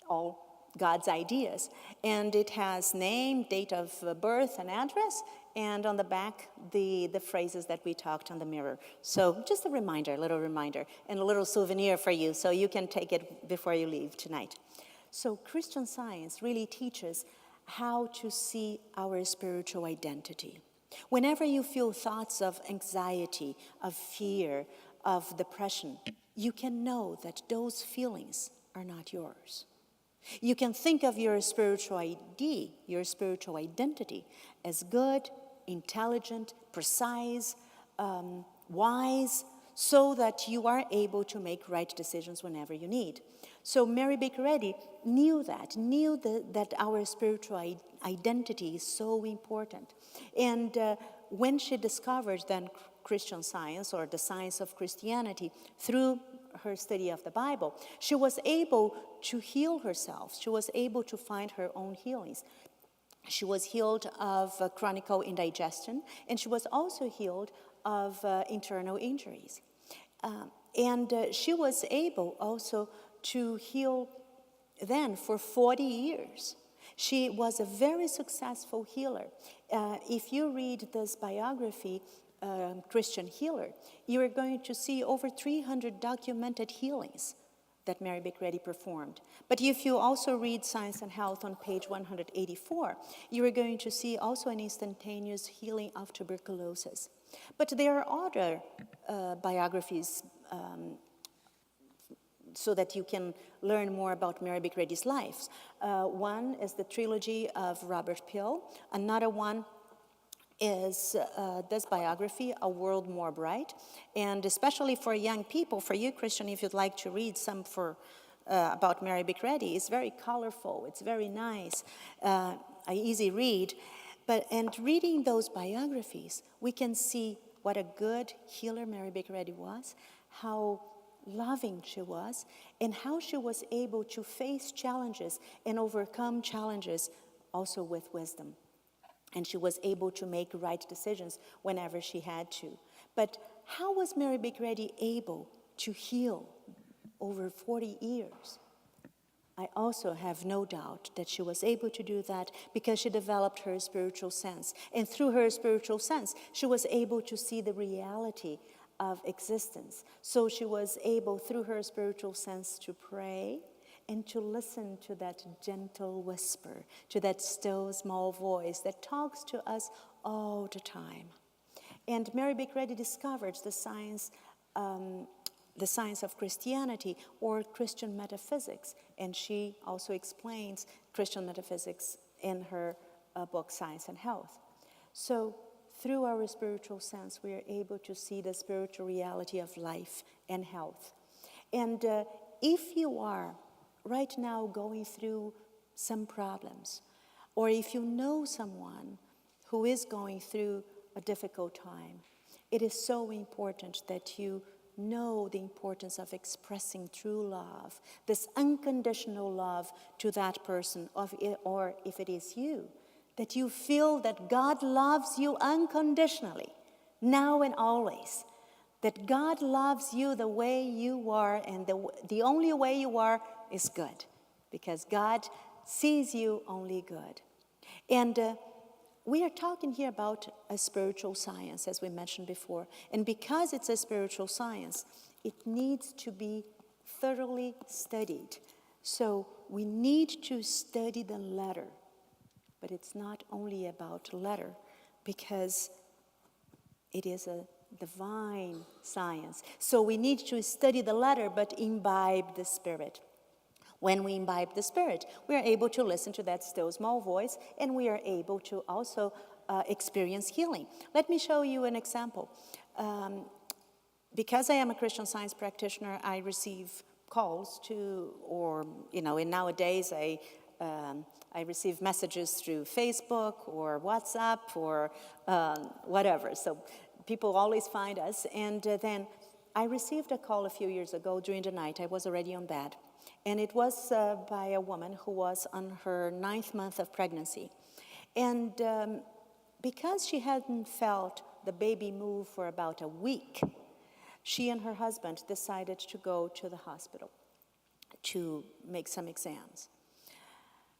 all God's ideas. And it has name, date of birth, and address, and on the back, the phrases that we talked on the mirror. So just a reminder, a little reminder, and a little souvenir for you so you can take it before you leave tonight. So Christian Science really teaches how to see our spiritual identity. Whenever you feel thoughts of anxiety, of fear, of depression, you can know that those feelings are not yours. You can think of your spiritual ID, your spiritual identity, as good, intelligent, precise, wise, so that you are able to make right decisions whenever you need. So Mary Baker Eddy knew that our spiritual identity is so important. And when she discovered then Christian Science, or the science of Christianity, through her study of the Bible, she was able to heal herself. She was able to find her own healings. She was healed of chronic indigestion, and she was also healed of internal injuries. And she was able also to heal then for 40 years. She was a very successful healer. If you read this biography, Christian Healer, you are going to see over 300 documented healings that Mary Baker Eddy performed. But if you also read Science and Health on page 184, you are going to see also an instantaneous healing of tuberculosis. But there are other biographies so that you can learn more about Mary Baker Eddy's life. One is the trilogy of Robert Peel. Another one is this biography, A World More Bright. And especially for young people, for you, Christian, if you'd like to read some about Mary Baker Eddy, it's very colorful, it's very nice, an easy read. And reading those biographies, we can see what a good healer Mary Baker Eddy was, how loving she was, and how she was able to face challenges and overcome challenges also with wisdom. and she was able to make right decisions whenever she had to. But how was Mary Baker Eddy able to heal over 40 years? I also have no doubt that she was able to do that because she developed her spiritual sense. And through her spiritual sense, she was able to see the reality of existence. So she was able, through her spiritual sense, to pray and to listen to that gentle whisper, to that still small voice that talks to us all the time. And Mary Baker Eddy discovered the science of Christianity or Christian metaphysics, and she also explains Christian metaphysics in her book Science and Health. So through our spiritual sense, we are able to see the spiritual reality of life and health. And if you are right now going through some problems, or if you know someone who is going through a difficult time, it is so important that you know the importance of expressing true love, this unconditional love to that person, or if it is you, that you feel that God loves you unconditionally, now and always, that God loves you the way you are, and the only way you are is good, because God sees you only good. And we are talking here about a spiritual science, as we mentioned before. And because it's a spiritual science, it needs to be thoroughly studied. So we need to study the letter. But it's not only about letter, because it is a divine science. So we need to study the letter, but imbibe the spirit. When we imbibe the Spirit, we are able to listen to that still small voice, and we are able to also experience healing. Let me show you an example. Because I am a Christian Science practitioner, I receive calls to, or, and nowadays I receive messages through Facebook or WhatsApp or whatever. So people always find us. And then I received a call a few years ago during the night. I was already on bed. And it was by a woman who was on her 9th month of pregnancy. And because she hadn't felt the baby move for about a week, she and her husband decided to go to the hospital to make some exams.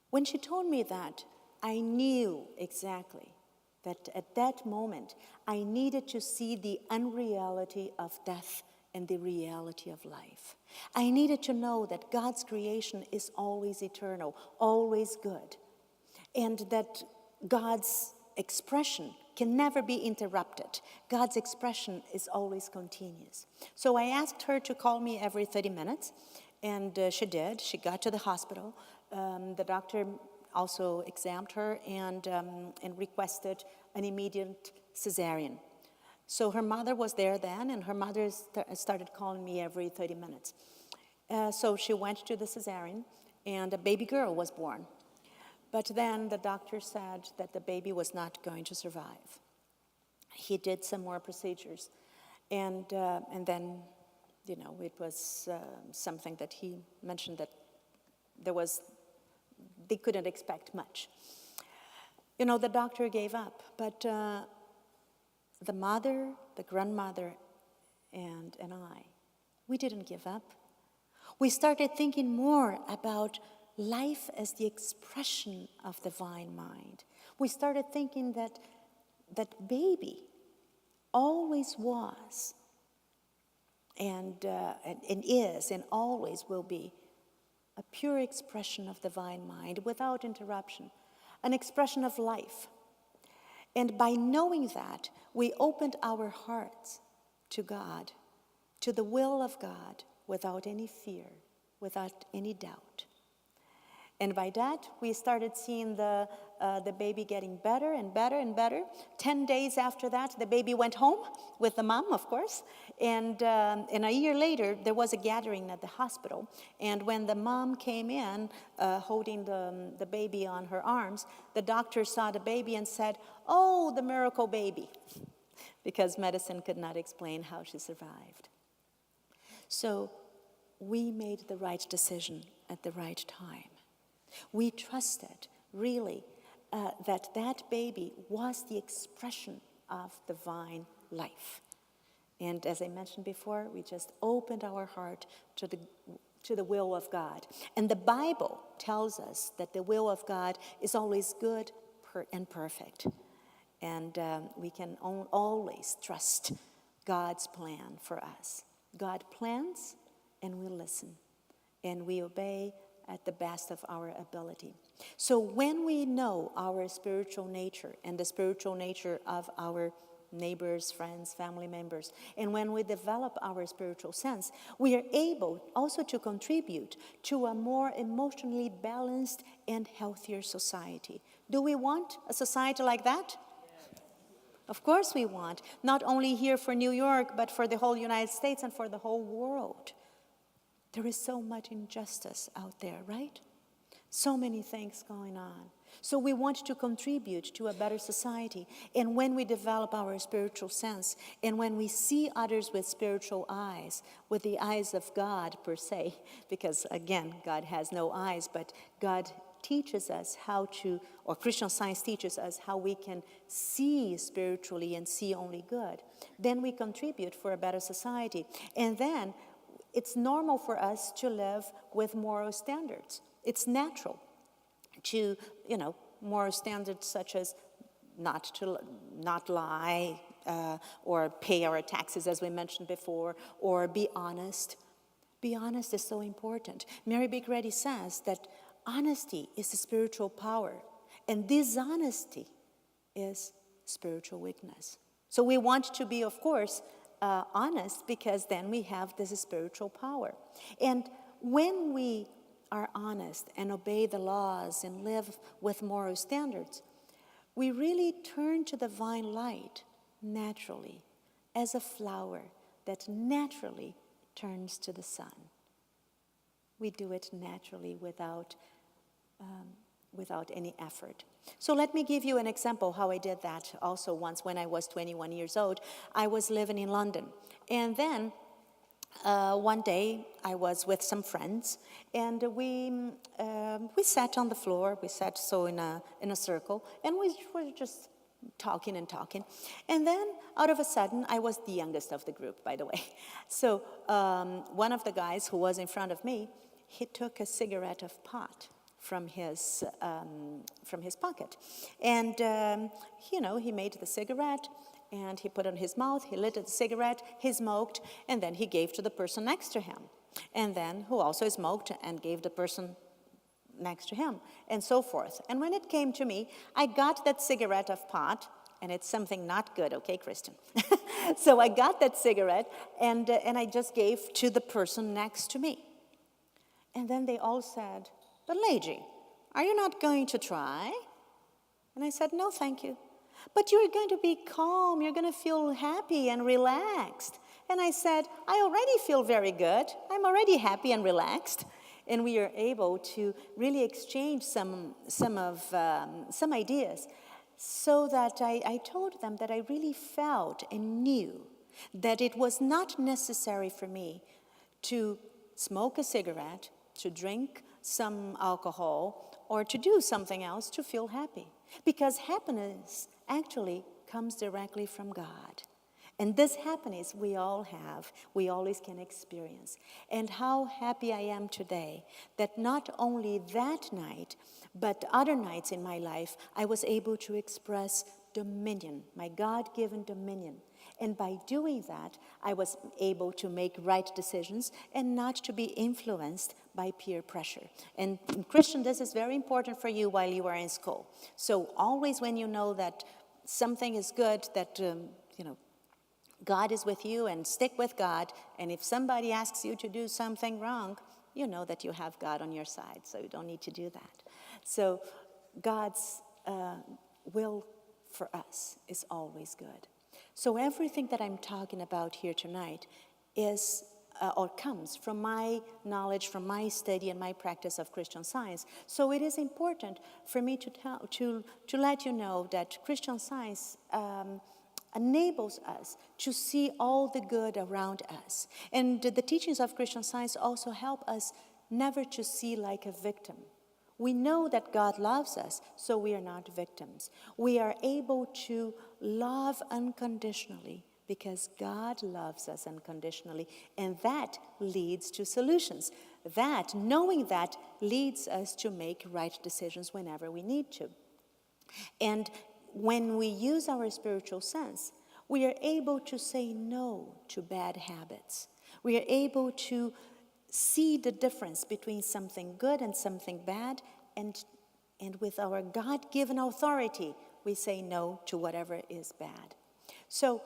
When she told me that, I knew exactly that at that moment I needed to see the unreality of death and the reality of life. I needed to know that God's creation is always eternal, always good, and that God's expression can never be interrupted. God's expression is always continuous. So I asked her to call me every 30 minutes, and she did. She got to the hospital. The doctor also examined her and requested an immediate cesarean. So her mother was there then, and her mother started calling me every 30 minutes. So she went to the cesarean, and a baby girl was born. But then the doctor said that the baby was not going to survive. He did some more procedures, and then, it was something that he mentioned that they couldn't expect much. The doctor gave up, but the mother, the grandmother, and I, we didn't give up. We started thinking more about life as the expression of the divine mind. We started thinking that baby always was, and is, and always will be a pure expression of the divine mind without interruption, an expression of life. And by knowing that, we opened our hearts to God, to the will of God, without any fear, without any doubt. And by that, we started seeing the baby getting better and better and better. 10 days after that, the baby went home with the mom, of course. And a year later, there was a gathering at the hospital. And when the mom came in, holding the baby on her arms, the doctor saw the baby and said, "Oh, the miracle baby," because medicine could not explain how she survived. So we made the right decision at the right time. We trusted, really, that baby was the expression of divine life. And as I mentioned before, we just opened our heart to the will of God. And the Bible tells us that the will of God is always good and perfect. And we can always trust God's plan for us. God plans, and we listen, and we obey at the best of our ability. So when we know our spiritual nature and the spiritual nature of our neighbors, friends, family members, and when we develop our spiritual sense, we are able also to contribute to a more emotionally balanced and healthier society. Do we want a society like that? Of course we want, not only here for New York, but for the whole United States and for the whole world. There is so much injustice out there, right? So many things going on. So we want to contribute to a better society. And when we develop our spiritual sense, and when we see others with spiritual eyes, with the eyes of God per se, because again, God has no eyes, but God teaches us how to, or Christian Science teaches us how we can see spiritually and see only good. Then we contribute for a better society. And then it's normal for us to live with moral standards. It's natural to, moral standards such as not lie, or pay our taxes, as we mentioned before, or be honest. Be honest is so important. Mary Baker Eddy says that honesty is a spiritual power, and dishonesty is spiritual weakness. So we want to be, of course, honest, because then we have this spiritual power. And when we are honest and obey the laws and live with moral standards, we really turn to the divine light naturally, as a flower that naturally turns to the sun. We do it naturally without any effort. So let me give you an example how I did that also once when I was 21 years old. I was living in London. And then one day I was with some friends, and we sat on the floor. We sat in a circle, and we were just talking and talking. And then out of a sudden, I was the youngest of the group, by the way. So one of the guys who was in front of me, he took a cigarette of pot from his pocket, and he made the cigarette, and he put it in his mouth. He lit the cigarette, he smoked, and then he gave to the person next to him, and then who also smoked and gave the person next to him, and so forth. And when it came to me, I got that cigarette of pot, and it's something not good, okay, Kristen? So I got that cigarette, and I just gave to the person next to me. And then they all said, "But Leide, are you not going to try?" And I said, "No, thank you." "But you're going to be calm, you're going to feel happy and relaxed." And I said, "I already feel very good. I'm already happy and relaxed." And we are able to really exchange some ideas, so that I told them that I really felt and knew that it was not necessary for me to smoke a cigarette, to drink some alcohol, or to do something else to feel happy. Because happiness actually comes directly from God. And this happiness we all have, we always can experience. And how happy I am today that not only that night, but other nights in my life, I was able to express dominion, my God-given dominion. And by doing that, I was able to make right decisions and not to be influenced by peer pressure. And Christian, this is very important for you while you are in school. So always when you know that something is good, that, God is with you, and stick with God. And if somebody asks you to do something wrong, you know that you have God on your side, so you don't need to do that. So God's will for us is always good. So everything that I'm talking about here tonight is or comes from my knowledge, from my study and my practice of Christian Science. So it is important for me to let you know that Christian Science enables us to see all the good around us. And the teachings of Christian Science also help us never to see like a victim. We know that God loves us, so we are not victims. We are able to love unconditionally because God loves us unconditionally, and that leads to solutions. That, knowing that, leads us to make right decisions whenever we need to. And when we use our spiritual sense, we are able to say no to bad habits. We are able to see the difference between something good and something bad, and with our God-given authority, we say no to whatever is bad. So,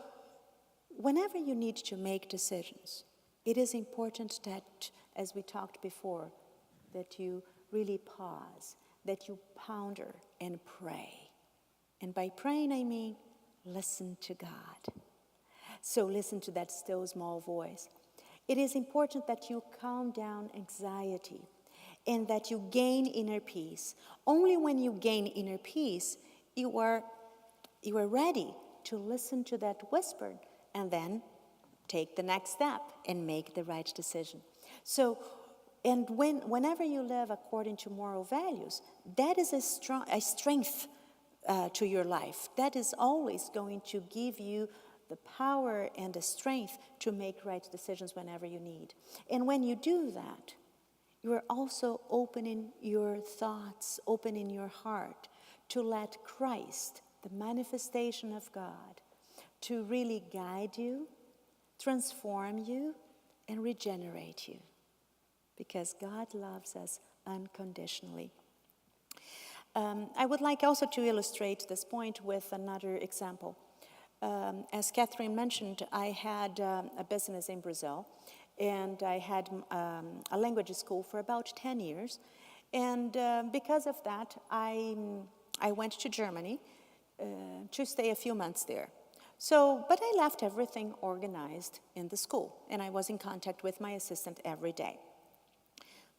whenever you need to make decisions, it is important that, as we talked before, that you really pause, that you ponder and pray. And by praying, I mean listen to God. So listen to that still small voice. It is important that you calm down anxiety and that you gain inner peace. Only when you gain inner peace, you are ready to listen to that whisper and then take the next step and make the right decision. So, and whenever you live according to moral values, that is a strength to your life. That is always going to give you the power and the strength to make right decisions whenever you need. And when you do that, you are also opening your thoughts, opening your heart to let Christ, the manifestation of God, to really guide you, transform you, and regenerate you. Because God loves us unconditionally. I would like also to illustrate this point with another example. As Catherine mentioned, I had a business in Brazil, and I had a language school for about 10 years. And because of that, I went to Germany to stay a few months there. So, but I left everything organized in the school, and I was in contact with my assistant every day.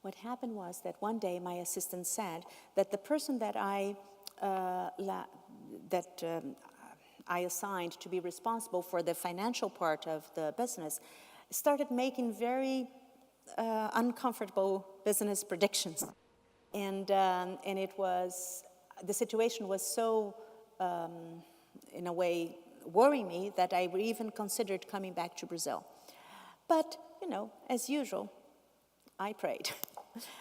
What happened was that one day my assistant said that the person that I assigned to be responsible for the financial part of the business started making very uncomfortable business predictions. And the situation was so, in a way, worrying me that I even considered coming back to Brazil. But, as usual, I prayed.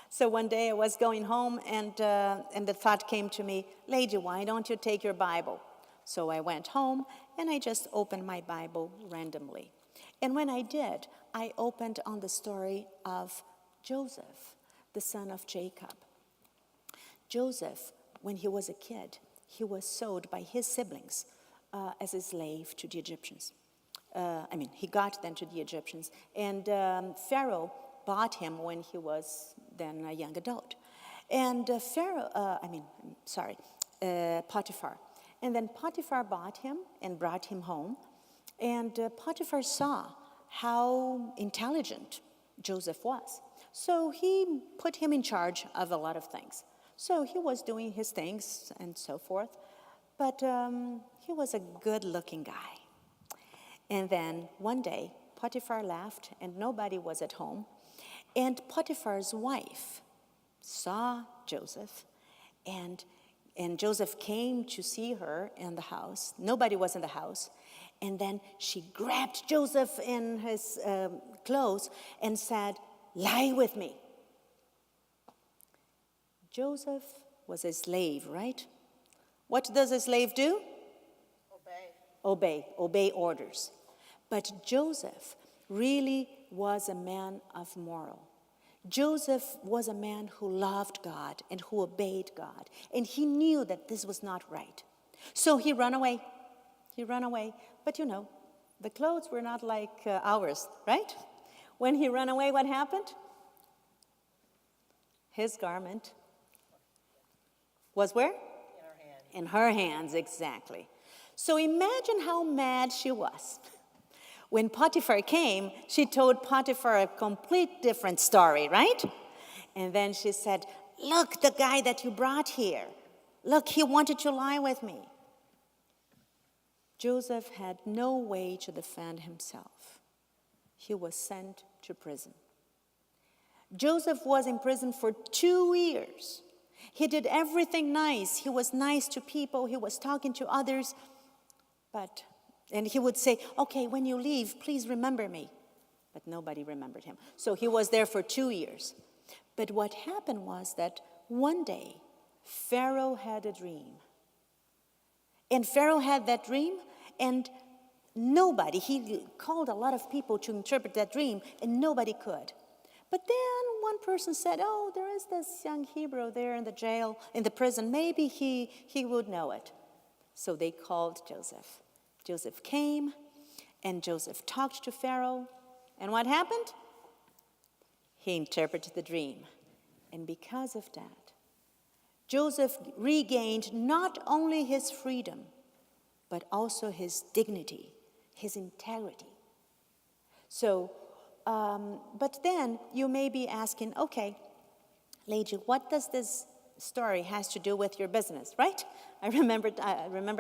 So one day I was going home and the thought came to me, Leide, why don't you take your Bible? So I went home and I just opened my Bible randomly. And when I did, I opened on the story of Joseph, the son of Jacob. Joseph, when he was a kid, he was sold by his siblings as a slave to the Egyptians. He got them to the Egyptians. And Pharaoh bought him when he was then a young adult. And Potiphar. And then Potiphar bought him and brought him home. And Potiphar saw how intelligent Joseph was. So he put him in charge of a lot of things. So he was doing his things and so forth. But he was a good-looking guy. And then one day, Potiphar left and nobody was at home. And Potiphar's wife saw Joseph, and Joseph came to see her in the house. Nobody was in the house. And then she grabbed Joseph in his clothes and said, "Lie with me." Joseph was a slave, right? What does a slave do? Obey orders. But Joseph really was a man of moral. Joseph was a man who loved God and who obeyed God. And he knew that this was not right. So he ran away. But the clothes were not like ours, right? When he ran away, what happened? His garment was where? In her hands, exactly. So imagine how mad she was. When Potiphar came, she told Potiphar a complete different story, right? And then she said, "Look, the guy that you brought here. Look, he wanted to lie with me." Joseph had no way to defend himself. He was sent to prison. Joseph was in prison for 2 years. He did everything nice. He was nice to people. He was talking to others. And he would say, okay, when you leave, please remember me. But nobody remembered him. So he was there for 2 years. But what happened was that one day, Pharaoh had a dream. And Pharaoh had that dream, and he called a lot of people to interpret that dream, and nobody could. But then one person said, oh, there is this young Hebrew there in the jail, in the prison. Maybe he would know it. So they called Joseph. Joseph came, and Joseph talked to Pharaoh. And what happened? He interpreted the dream. And because of that, Joseph regained not only his freedom, but also his dignity, his integrity. So, but then you may be asking, okay, Leide, what does this story has to do with your business, right? I remember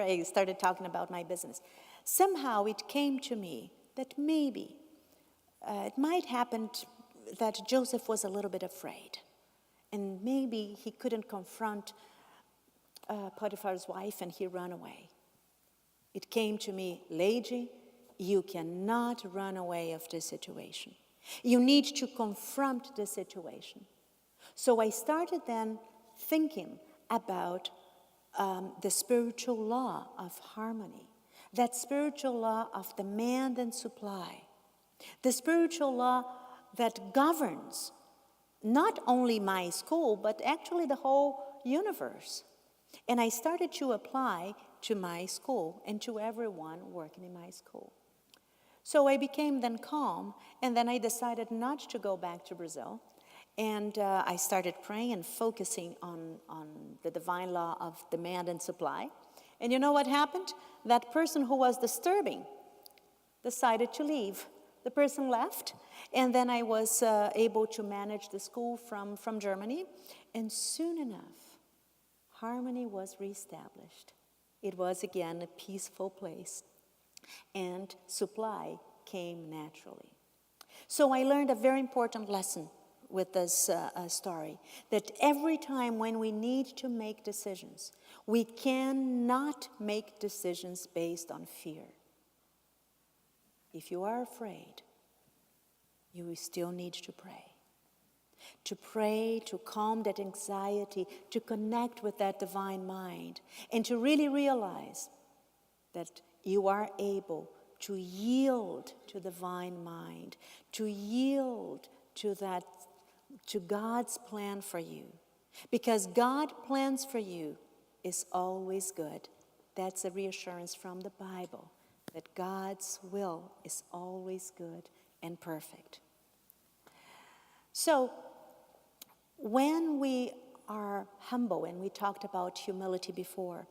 I started talking about my business. Somehow it came to me that maybe it might happen that Joseph was a little bit afraid. And maybe he couldn't confront Potiphar's wife, and he ran away. It came to me, Leide, you cannot run away of this situation. You need to confront the situation. So I started then thinking about the spiritual law of harmony, that spiritual law of demand and supply, the spiritual law that governs not only my school, but actually the whole universe. And I started to apply to my school and to everyone working in my school. So I became then calm, and then I decided not to go back to Brazil. And I started praying and focusing on the divine law of demand and supply. And you know what happened? That person who was disturbing decided to leave. The person left, and then I was able to manage the school from Germany. And soon enough, harmony was reestablished. It was again a peaceful place, and supply came naturally. So I learned a very important lesson with this story, that every time when we need to make decisions, we cannot make decisions based on fear. If you are afraid, you still need to pray. To pray, to calm that anxiety, to connect with that divine mind, and to really realize that you are able to yield to divine mind, to yield to God's plan for you. Because God plans for you is always good. That's a reassurance from the Bible, that God's will is always good and perfect. So, when we are humble, and we talked about humility before,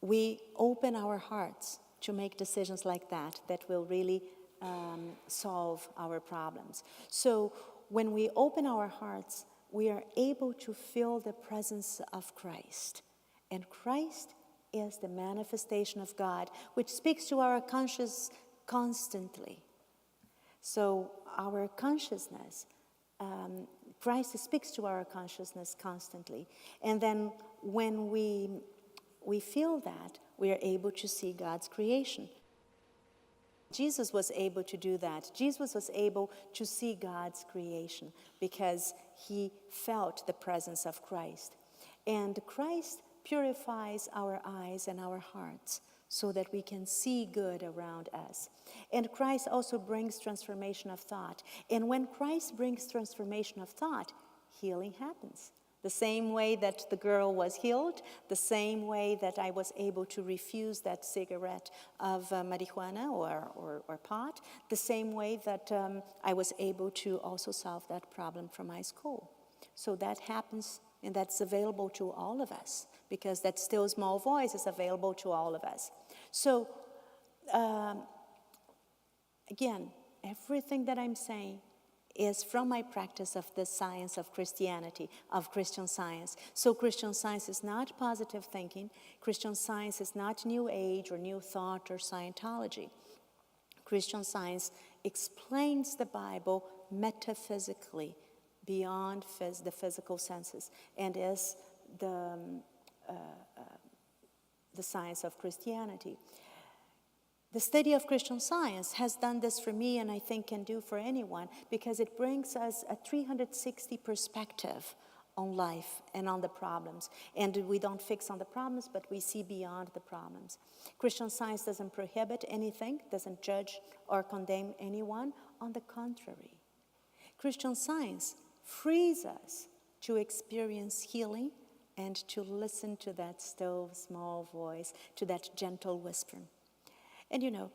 we open our hearts to make decisions like that will really solve our problems. So, when we open our hearts, we are able to feel the presence of Christ. And Christ is the manifestation of God, which speaks to our conscience constantly. So our consciousness, Christ speaks to our consciousness constantly. And then when we feel that, we are able to see God's creation. Jesus was able to do that. Jesus was able to see God's creation because he felt the presence of Christ. And Christ purifies our eyes and our hearts so that we can see good around us. And Christ also brings transformation of thought. And when Christ brings transformation of thought, healing happens. The same way that the girl was healed, the same way that I was able to refuse that cigarette of marijuana or pot, the same way that I was able to also solve that problem from my school. So that happens, and that's available to all of us, because that still small voice is available to all of us. So, again, everything that I'm saying is from my practice of the science of Christianity, of Christian Science. So Christian Science is not positive thinking. Christian Science is not New Age or New Thought or Scientology. Christian Science explains the Bible metaphysically, beyond the physical senses, and is the, the science of Christianity. The study of Christian Science has done this for me, and I think can do for anyone, because it brings us a 360 perspective on life and on the problems. And we don't fix on the problems, but we see beyond the problems. Christian Science doesn't prohibit anything, doesn't judge or condemn anyone. On the contrary, Christian Science frees us to experience healing and to listen to that still small voice, to that gentle whisper. And you know,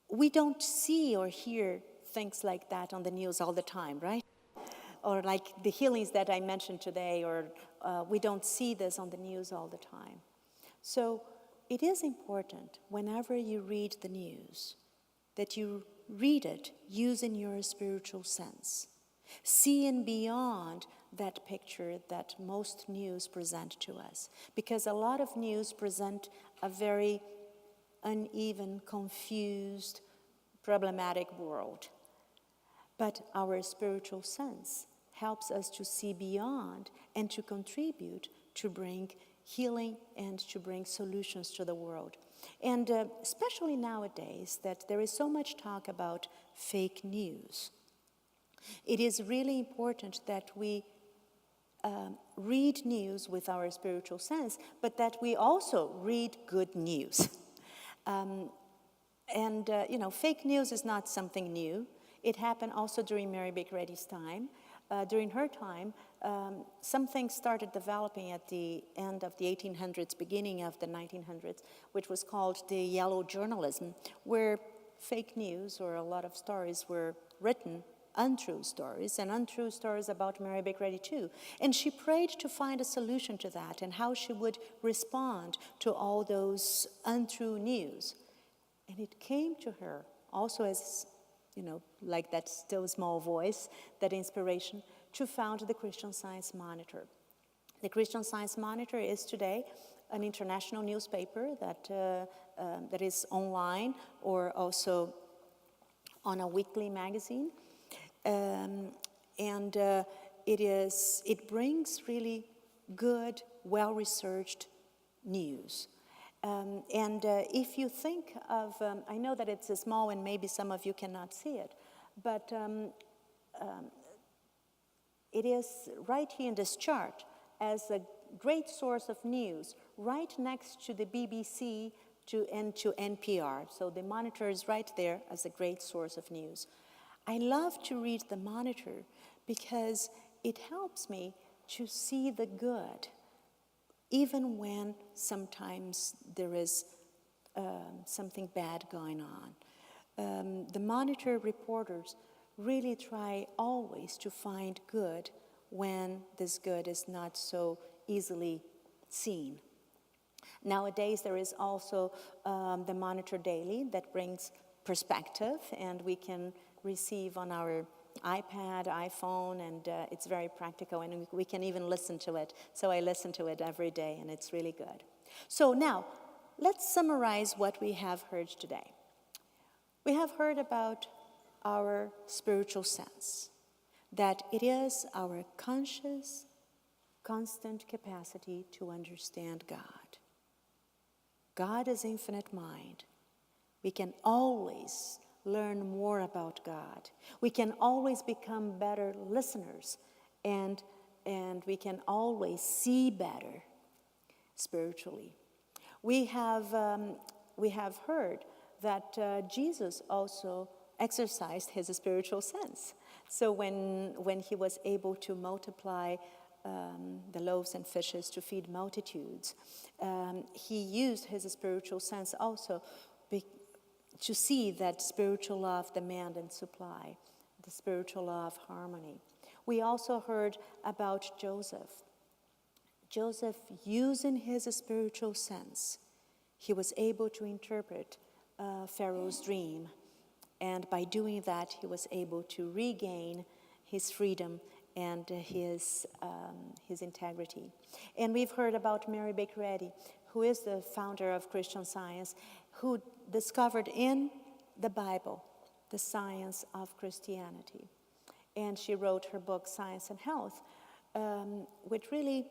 we don't see or hear things like that on the news all the time, right? Or like the healings that I mentioned today, or we don't see this on the news all the time. So it is important whenever you read the news that you read it using your spiritual sense, seeing beyond that picture that most news present to us. Because a lot of news present a very uneven, confused, problematic world. But our spiritual sense helps us to see beyond and to contribute to bring healing and to bring solutions to the world. And especially nowadays that there is so much talk about fake news, it is really important that we read news with our spiritual sense, but that we also read good news. You know, fake news is not something new. It happened also during Mary Baker Eddy's time. During her time, something started developing at the end of the 1800s, beginning of the 1900s, which was called the yellow journalism, where fake news or a lot of stories were written, untrue stories, and untrue stories about Mary Baker Eddy too. And she prayed to find a solution to that and how she would respond to all those untrue news. And it came to her also as, you know, like that still small voice, that inspiration, to found the Christian Science Monitor. The Christian Science Monitor is today an international newspaper that is online or also on a weekly magazine. It brings really good, well-researched news. If you think of, I know that it's small and maybe some of you cannot see it, but it is right here in this chart as a great source of news, right next to the BBC and to NPR. So the Monitor is right there as a great source of news. I love to read the Monitor because it helps me to see the good, even when sometimes there is something bad going on. The Monitor reporters really try always to find good when this good is not so easily seen. Nowadays, there is also the Monitor Daily that brings perspective, and we can receive on our iPad, iPhone, and it's very practical, and we can even listen to it. So I listen to it every day, and it's really good. So now, let's summarize what we have heard today. We have heard about our spiritual sense, that it is our conscious, constant capacity to understand God. God is infinite mind. We can always learn more about God. We can always become better listeners, and we can always see better spiritually. We have heard that Jesus also exercised his spiritual sense. So when he was able to multiply the loaves and fishes to feed multitudes, he used his spiritual sense also to see that spiritual law of demand and supply, the spiritual law of harmony. We also heard about Joseph. Joseph, using his spiritual sense, he was able to interpret Pharaoh's dream. And by doing that, he was able to regain his freedom and his integrity. And we've heard about Mary Baker Eddy, who is the founder of Christian Science, who discovered in the Bible the science of Christianity. And she wrote her book, Science and Health, which really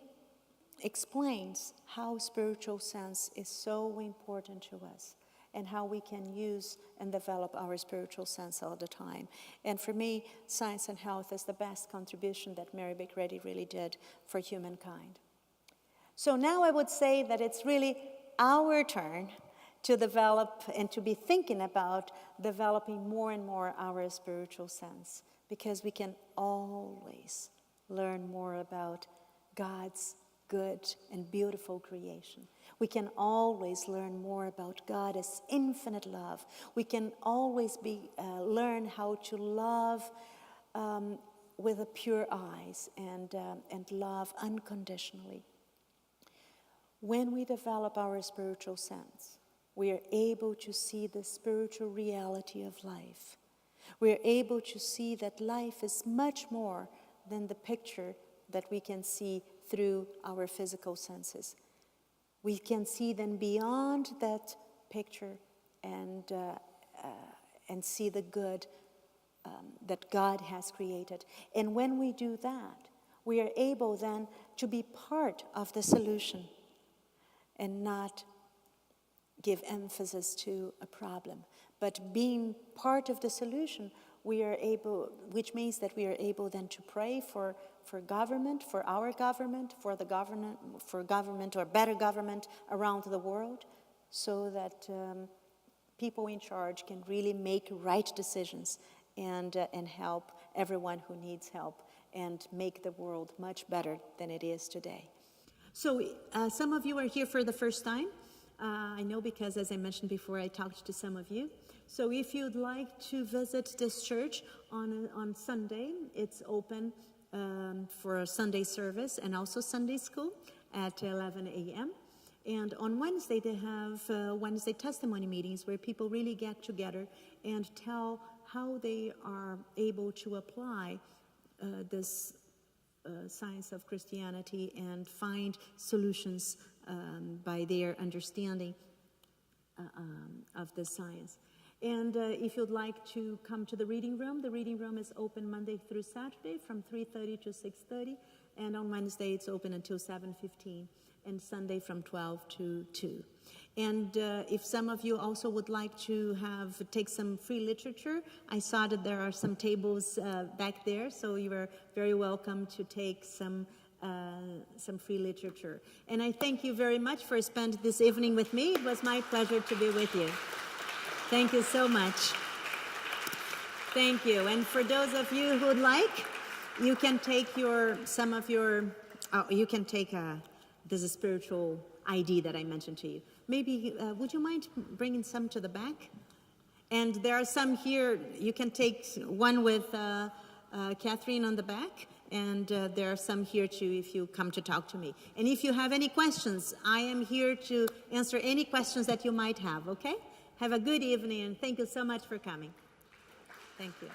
explains how spiritual sense is so important to us and how we can use and develop our spiritual sense all the time. And for me, Science and Health is the best contribution that Mary Baker really did for humankind. So now I would say that it's really our turn to develop and to be thinking about developing more and more our spiritual sense, because we can always learn more about God's good and beautiful creation. We can always learn more about God as infinite love. We can always learn how to love with a pure eyes and love unconditionally. When we develop our spiritual sense, we are able to see the spiritual reality of life. We are able to see that life is much more than the picture that we can see through our physical senses. We can see then beyond that picture and see the good that God has created. And when we do that, we are able then to be part of the solution and not give emphasis to a problem. But being part of the solution, we are able, which means that we are able then to pray for government, for our government, for government or better government around the world, so that people in charge can really make right decisions and help everyone who needs help and make the world much better than it is today. So some of you are here for the first time. I know because, as I mentioned before, I talked to some of you. So if you'd like to visit this church on Sunday, it's open for a Sunday service and also Sunday school at 11 a.m. And on Wednesday, they have Wednesday testimony meetings where people really get together and tell how they are able to apply this science of Christianity and find solutions by their understanding of the science. And if you'd like to come to the reading room is open Monday through Saturday from 3:30 to 6:30, and on Wednesday it's open until 7:15, and Sunday from 12 to 2. And if some of you also would like to take some free literature, I saw that there are some tables back there, so you are very welcome to take some free literature. And I thank you very much for spending this evening with me. It was my pleasure to be with you. Thank you so much. Thank you. And for those of you who would like, you can take this spiritual ID that I mentioned to you. Maybe, would you mind bringing some to the back? And there are some here. You can take one with Catherine on the back, and there are some here too if you come to talk to me. And if you have any questions, I am here to answer any questions that you might have, okay? Have a good evening, and thank you so much for coming. Thank you.